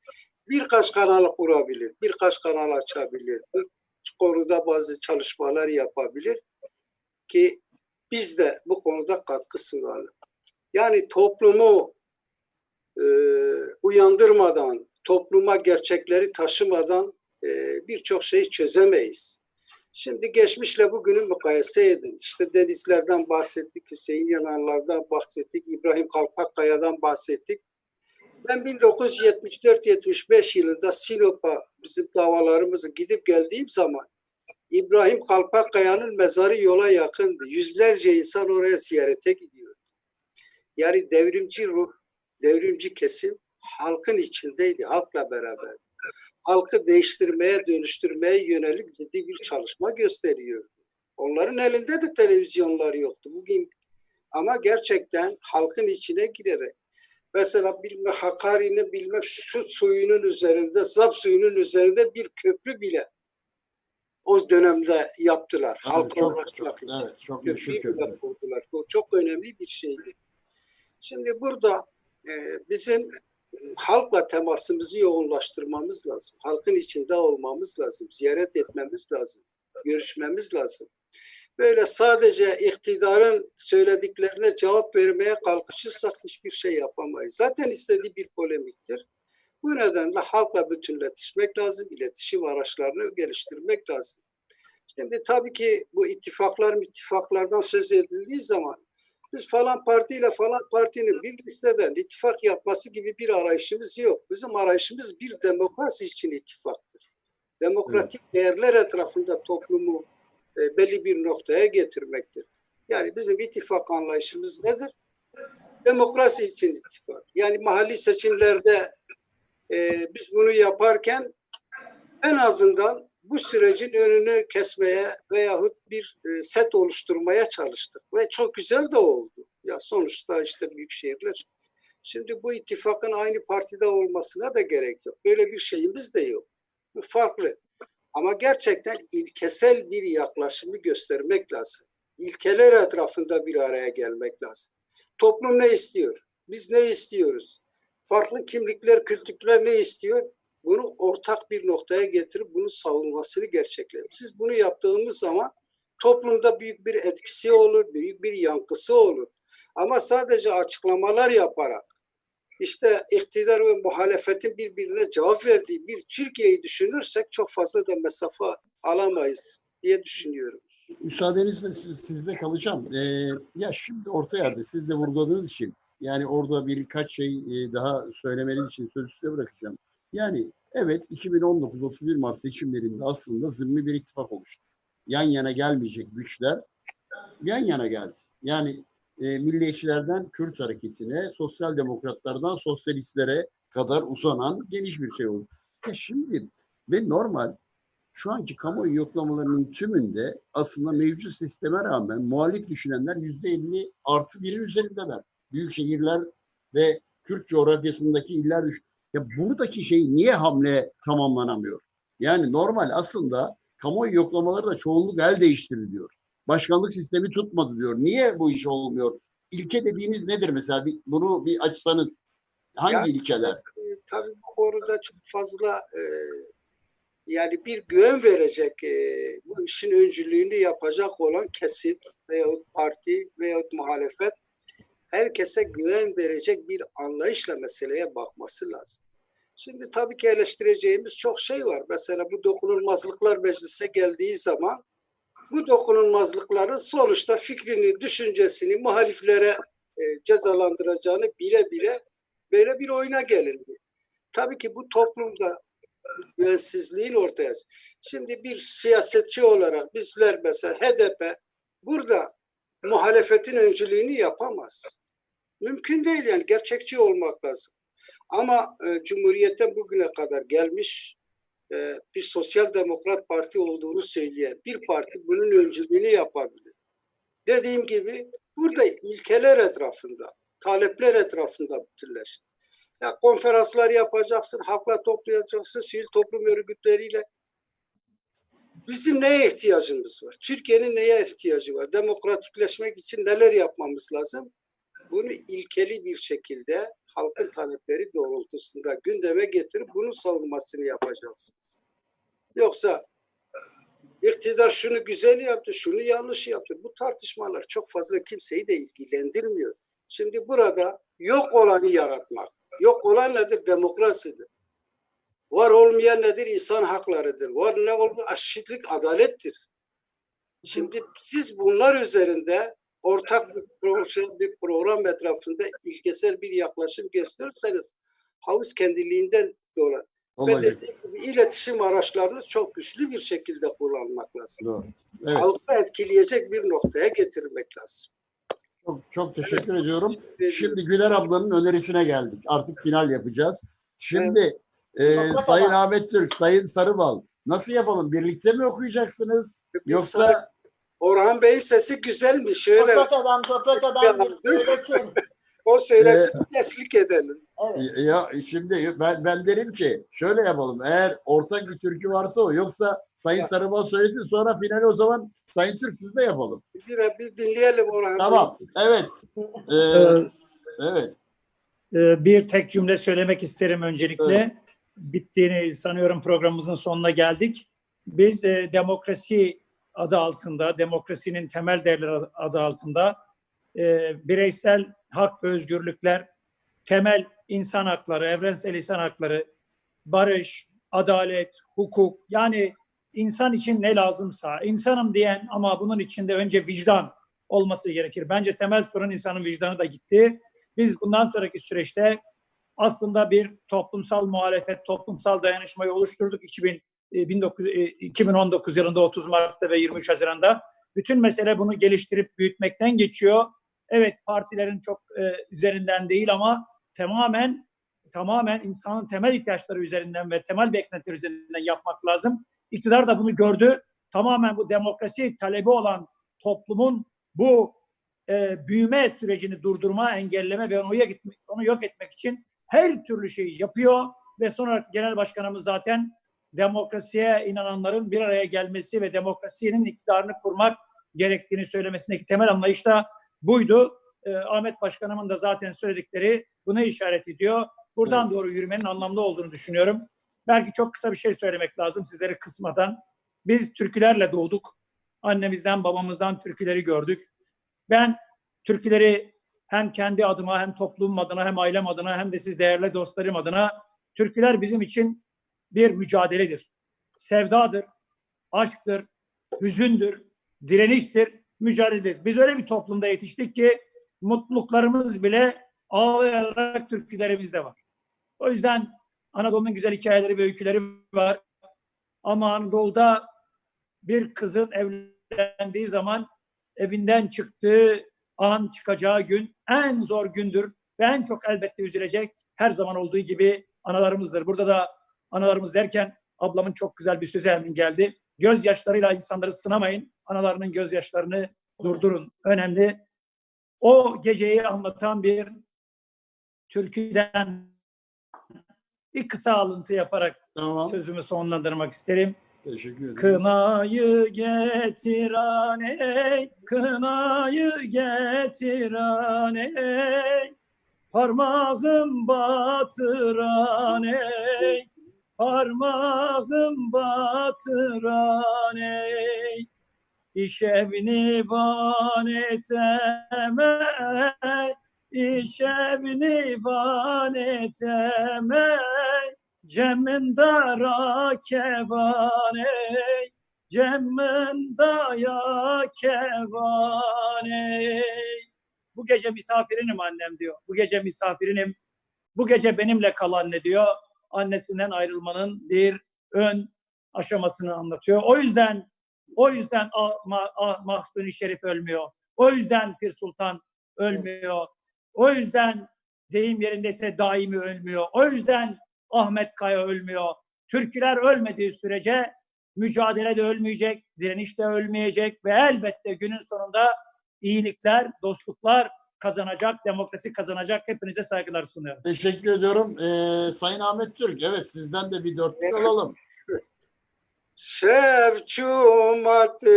Birkaç kanal kurabilir, birkaç kanal açabilir. Bu konuda bazı çalışmalar yapabilir ki biz de bu konuda katkı sunalım. Yani toplumu uyandırmadan, topluma gerçekleri taşımadan birçok şeyi çözemeyiz. Şimdi geçmişle bugünü mukayese edin. İşte denizlerden bahsettik, Hüseyin Yanarlardan bahsettik, İbrahim Kalpakkaya'dan bahsettik. Ben 1974-75 yılında Sinop'a bizim davalarımızı gidip geldiğim zaman İbrahim Kalpakkaya'nın mezarı yola yakındı. Yüzlerce insan oraya ziyarete gidiyor. Yani devrimci ruh, devrimci kesim halkın içindeydi, halkla beraber. halkı değiştirmeye, dönüştürmeye yönelik ciddi bir çalışma gösteriyor. Onların elinde de televizyonlar yoktu. Bugün ama gerçekten halkın içine girerek mesela bilmem Hakkari'nin bilmem şu suyunun üzerinde, Zap suyunun üzerinde bir köprü bile o dönemde yaptılar. Evet, Halka çok, ulaşmak için. evet, çok meşhur köprü. Kurdular. Bu çok önemli bir şeydi. Şimdi burada bizim halkla temasımızı yoğunlaştırmamız lazım. Halkın içinde olmamız lazım. Ziyaret etmemiz lazım. Görüşmemiz lazım. Böyle sadece iktidarın söylediklerine cevap vermeye kalkışırsak hiçbir şey yapamayız. Zaten istediği bir polemiktir. Bu nedenle halkla bütünleşmek lazım. İletişim araçlarını geliştirmek lazım. Şimdi tabii ki bu ittifaklardan söz edildiği zaman biz falan partiyle falan partinin bir listeden ittifak yapması gibi bir arayışımız yok. Bizim arayışımız bir demokrasi için ittifaktır. Demokratik değerler etrafında toplumu belli bir noktaya getirmektir. Yani bizim ittifak anlayışımız nedir? Demokrasi için ittifak. Yani mahalli seçimlerde biz bunu yaparken en azından bu sürecin önünü kesmeye veyahut bir set oluşturmaya çalıştık. Ve çok güzel de oldu. Ya sonuçta işte büyük şehirler. Şimdi bu ittifakın aynı partide olmasına da gerek yok. Böyle bir şeyimiz de yok. Bu farklı. Ama gerçekten ilkesel bir yaklaşımı göstermek lazım. İlkeler etrafında bir araya gelmek lazım. Toplum ne istiyor? Biz ne istiyoruz? Farklı kimlikler, kültürler ne istiyor? Bunu ortak bir noktaya getirip bunun savunmasını gerçekleştirelim. Siz bunu yaptığımız zaman toplumda büyük bir etkisi olur, büyük bir yankısı olur. Ama sadece açıklamalar yaparak işte iktidar ve muhalefetin birbirine cevap verdiği bir Türkiye'yi düşünürsek çok fazla da mesafe alamayız diye düşünüyorum. Müsaadenizle sizde kalacağım. Ya şimdi orta yerde siz de vurguladığınız için yani orada birkaç şey daha söylemeniz için sözü size bırakacağım. Yani evet 2019-31 Mart seçimlerinde aslında zımni bir ittifak oluştu. Yan yana gelmeyecek güçler yan yana geldi. Yani milliyetçilerden Kürt hareketine, sosyal demokratlardan sosyalistlere kadar uzanan geniş bir şey oldu. Şimdi ve normal şu anki kamuoyu yoklamalarının tümünde aslında mevcut sisteme rağmen muhalif düşünenler %50+1'in üzerindeler. Büyük şehirler ve Kürt coğrafyasındaki iller ya buradaki şey niye hamle tamamlanamıyor? Yani normal aslında kamuoyu yoklamaları da çoğunluk el değiştiriliyor. Başkanlık sistemi tutmadı diyor. Niye bu iş olmuyor? İlke dediğiniz nedir mesela? Bunu bir açsanız. Hangi Yani, ilkeler? Tabii bu konuda çok fazla yani bir güven verecek, bu işin öncülüğünü yapacak olan kesim veyahut parti veyahut muhalefet herkese güven verecek bir anlayışla meseleye bakması lazım. Şimdi tabii ki eleştireceğimiz çok şey var. Mesela bu dokunulmazlıklar meclise geldiği zaman bu dokunulmazlıkların sonuçta fikrini, düşüncesini muhaliflere cezalandıracağını bile bile böyle bir oyuna gelindi. Tabii ki bu toplumda güvensizliğin ortaya. Şimdi bir siyasetçi olarak bizler mesela HDP burada muhalefetin öncülüğünü yapamaz. Mümkün değil yani gerçekçi olmak lazım. Ama Cumhuriyet'ten bugüne kadar gelmiş bir sosyal demokrat parti olduğunu söyleyen bir parti bunun öncülüğünü yapabilir. Dediğim gibi burada ilkeler etrafında, talepler etrafında bütünleşin. Ya konferanslar yapacaksın, halkla toplayacaksın, sivil toplum örgütleriyle. Bizim neye ihtiyacımız var? Türkiye'nin neye ihtiyacı var? Demokratikleşmek için neler yapmamız lazım? Bunu ilkeli bir şekilde halkın talepleri doğrultusunda gündeme getirip bunun savunmasını yapacaksınız. Yoksa iktidar şunu güzel yaptı, şunu yanlış yaptı. Bu tartışmalar çok fazla kimseyi de ilgilendirmiyor. Şimdi burada yok olanı yaratmak. Yok olan nedir? Demokrasidir. Var olmayan nedir? İnsan haklarıdır. Var ne olur? Eşitlik, adalettir. Şimdi siz bunlar üzerinde ortak bir program etrafında ilkesel bir yaklaşım gösterirseniz havuz kendiliğinden dolar. Ve dediğim gibi iletişim araçlarını çok güçlü bir şekilde kullanmak lazım. Doğru. Evet. Halkı etkileyecek bir noktaya getirmek lazım. Çok teşekkür ediyorum. Şimdi Güler ablanın önerisine geldik. Artık final yapacağız. Şimdi Sayın Ahmet Türk, Sayın Sarıbal, nasıl yapalım? Birlikte mi okuyacaksınız? Yoksa Orhan Bey'in sesi güzelmiş. Şöyle Toprak adam bir söylesin. o söylesin, eşlik edelim. Evet. ya şimdi ben derim ki şöyle yapalım. Eğer ortak bir türkü varsa o. Yoksa Sayın Sarıbal söyledi, sonra finali o zaman Sayın Türk siz de yapalım. Bir dinleyelim Orhan Tamam. Bey. Evet. Ee, Evet. Bir tek cümle söylemek isterim öncelikle. Evet. Bittiğini sanıyorum, programımızın sonuna geldik. Biz demokrasi adı altında, demokrasinin temel değerleri adı altında bireysel hak ve özgürlükler, temel insan hakları, evrensel insan hakları, barış, adalet, hukuk, yani insan için ne lazımsa, insanım diyen ama bunun içinde önce vicdan olması gerekir. Bence temel sorun insanın vicdanı da gitti. Biz bundan sonraki süreçte aslında bir toplumsal muhalefet, toplumsal dayanışmayı oluşturduk 2019 yılında 30 Mart'ta ve 23 Haziran'da. Bütün mesele bunu geliştirip büyütmekten geçiyor. Evet, partilerin çok üzerinden değil ama tamamen insanın temel ihtiyaçları üzerinden ve temel beklentileri üzerinden yapmak lazım. İktidar da bunu gördü. Tamamen bu demokrasi talebi olan toplumun bu büyüme sürecini durdurma, engelleme ve onu yok etmek için her türlü şeyi yapıyor ve sonra Genel Başkanımız zaten demokrasiye inananların bir araya gelmesi ve demokrasinin iktidarını kurmak gerektiğini söylemesindeki temel anlayış da buydu. Ahmet Başkanımın da zaten söyledikleri buna işaret ediyor. Buradan doğru yürümenin anlamlı olduğunu düşünüyorum. Belki çok kısa bir şey söylemek lazım sizleri kısmadan. Biz türkülerle doğduk. Annemizden, babamızdan türküleri gördük. Ben türküleri hem kendi adıma, hem toplumum adına, hem ailem adına, hem de siz değerli dostlarım adına, türküler bizim için bir mücadeledir. Sevdadır, aşktır, hüzündür, direniştir, mücadeledir. Biz öyle bir toplumda yetiştik ki mutluluklarımız bile ağlayarak türkülerimizde var. O yüzden Anadolu'nun güzel hikayeleri ve öyküleri var. Ama Anadolu'da bir kızın evlendiği zaman evinden çıktığı an, çıkacağı gün en zor gündür ve en çok elbette üzülecek, her zaman olduğu gibi analarımızdır. Burada da analarımız derken ablamın çok güzel bir sözü hemen geldi. Gözyaşlarıyla insanları sınamayın, analarının gözyaşlarını durdurun. Önemli. O geceyi anlatan bir türküden bir kısa alıntı yaparak sözümü sonlandırmak isterim. Teşekkür ederim. Kınayı getir aney, kınayı getir aney, parmağım batır aney, parmağım batır aney. İşevni van etemey, işevni van etemey, cemmindara kevaney, cemmindaya kevaney. Bu gece misafirinim annem diyor. Bu gece misafirinim. Bu gece benimle kal anne diyor. Annesinden ayrılmanın bir ön aşamasını anlatıyor. O yüzden Mahsuni Şerif ölmüyor. O yüzden Pir Sultan ölmüyor. O yüzden deyim yerindeyse Daimi ölmüyor. O yüzden Ahmet Kaya ölmüyor. Türküler ölmediği sürece mücadele de ölmeyecek, direniş de ölmeyecek ve elbette günün sonunda iyilikler, dostluklar kazanacak, demokrasi kazanacak. Hepinize saygılar sunuyorum. Teşekkür ediyorum. Sayın Ahmet Türk, evet sizden de bir dörtlük alalım. Şevçumatı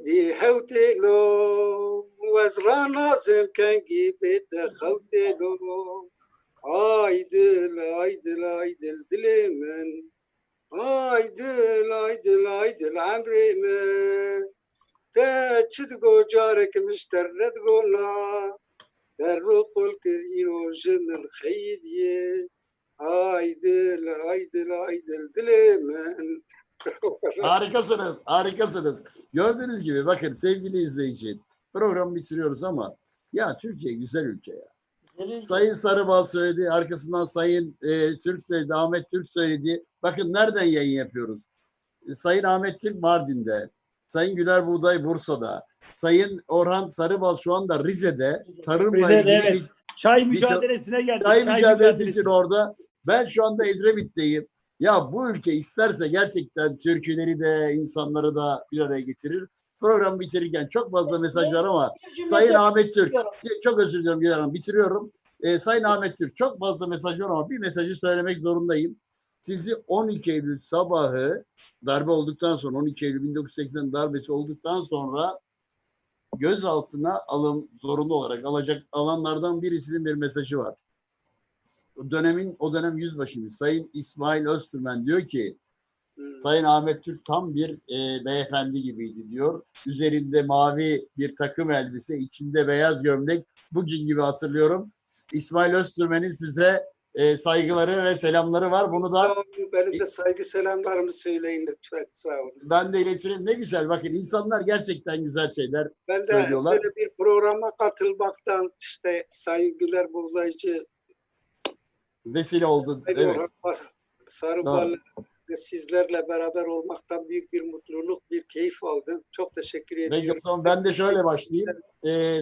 di hevtelo vezra nazım kengi bete hevtelo aydıl aydıl aydıl dilimin aydıl aydıl aydıl amrimin te çidgo carek müşterret gola derru kol kiriyo jimil khaydiye aydıl aydıl aydıl dilimin. Harikasınız, harikasınız. Gördüğünüz gibi bakın sevgili izleyici, programı bitiriyoruz ama ya Türkiye güzel ülke ya. Sayın Sarıbal söyledi, arkasından Sayın Türk söyledi, Ahmet Türk söyledi. Bakın nereden yayın yapıyoruz? Sayın Ahmet Türk Mardin'de, Sayın Güler Buğday Bursa'da, Sayın Orhan Sarıbal şu anda Rize'de, tarımla ilgili evet. bir Çay mücadelesine geldik. Çay mücadelesi için orada. Ben şu anda Edremit'teyim. Ya bu ülke isterse gerçekten türküleri de insanları da bir araya getirir. Program bitirirken çok fazla mesaj var ama Bir cümle Sayın söylemek Ahmet Türk, istiyorum. çok özür diliyorum Güler Hanım, bitiriyorum. Sayın Ahmet Türk, çok fazla mesaj var ama bir mesajı söylemek zorundayım. Sizi 12 Eylül sabahı darbe olduktan sonra, 12 Eylül 1980 darbesi olduktan sonra gözaltına alım zorunlu olarak alanlardan birisinin bir mesajı var. O dönem yüzbaşımız Sayın İsmail Öztürkmen diyor ki Sayın Ahmet Türk tam bir beyefendi gibiydi diyor. Üzerinde mavi bir takım elbise, içinde beyaz gömlek. Bugün gibi hatırlıyorum. İsmail Öztürkmen'in size saygıları ve selamları var. Bunu da Benim de saygı selamlarımı söyleyin lütfen. Sağ olun. ben de iletirim. Ne güzel. Bakın insanlar gerçekten güzel şeyler Ben de söylüyorlar. böyle bir programa katılmaktan işte Sayın Güler Buğdaycı, Vesile oldu. Sayın Evet. Orhan Sarıbal ve sizlerle beraber olmaktan büyük bir mutluluk, bir keyif aldım. Çok teşekkür Peki o ediyorum. zaman ben de şöyle başlayayım.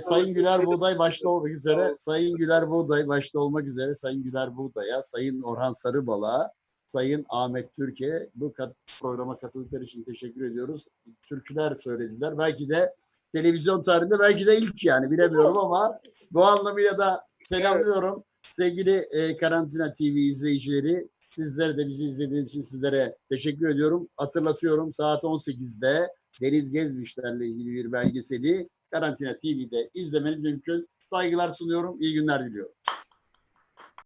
Sayın Güler Buğday başta olmak üzere, Sayın Güler Buğday başta olmak üzere, Sayın Güler Buğday'a, Sayın Orhan Sarıbal'a, Sayın Ahmet Türk'e bu programa katıldıkları için teşekkür ediyoruz. Türküler söylediler. Belki de televizyon tarihinde belki de ilk yani bilemiyorum ama bu anlamıyla da selamlıyorum. Sevgili Karantina TV izleyicileri, sizler de bizi izlediğiniz için sizlere teşekkür ediyorum. Hatırlatıyorum saat 18'de Deniz Gezmişler'le ilgili bir belgeseli Karantina TV'de izlemeniz mümkün. Saygılar sunuyorum. İyi günler diliyorum.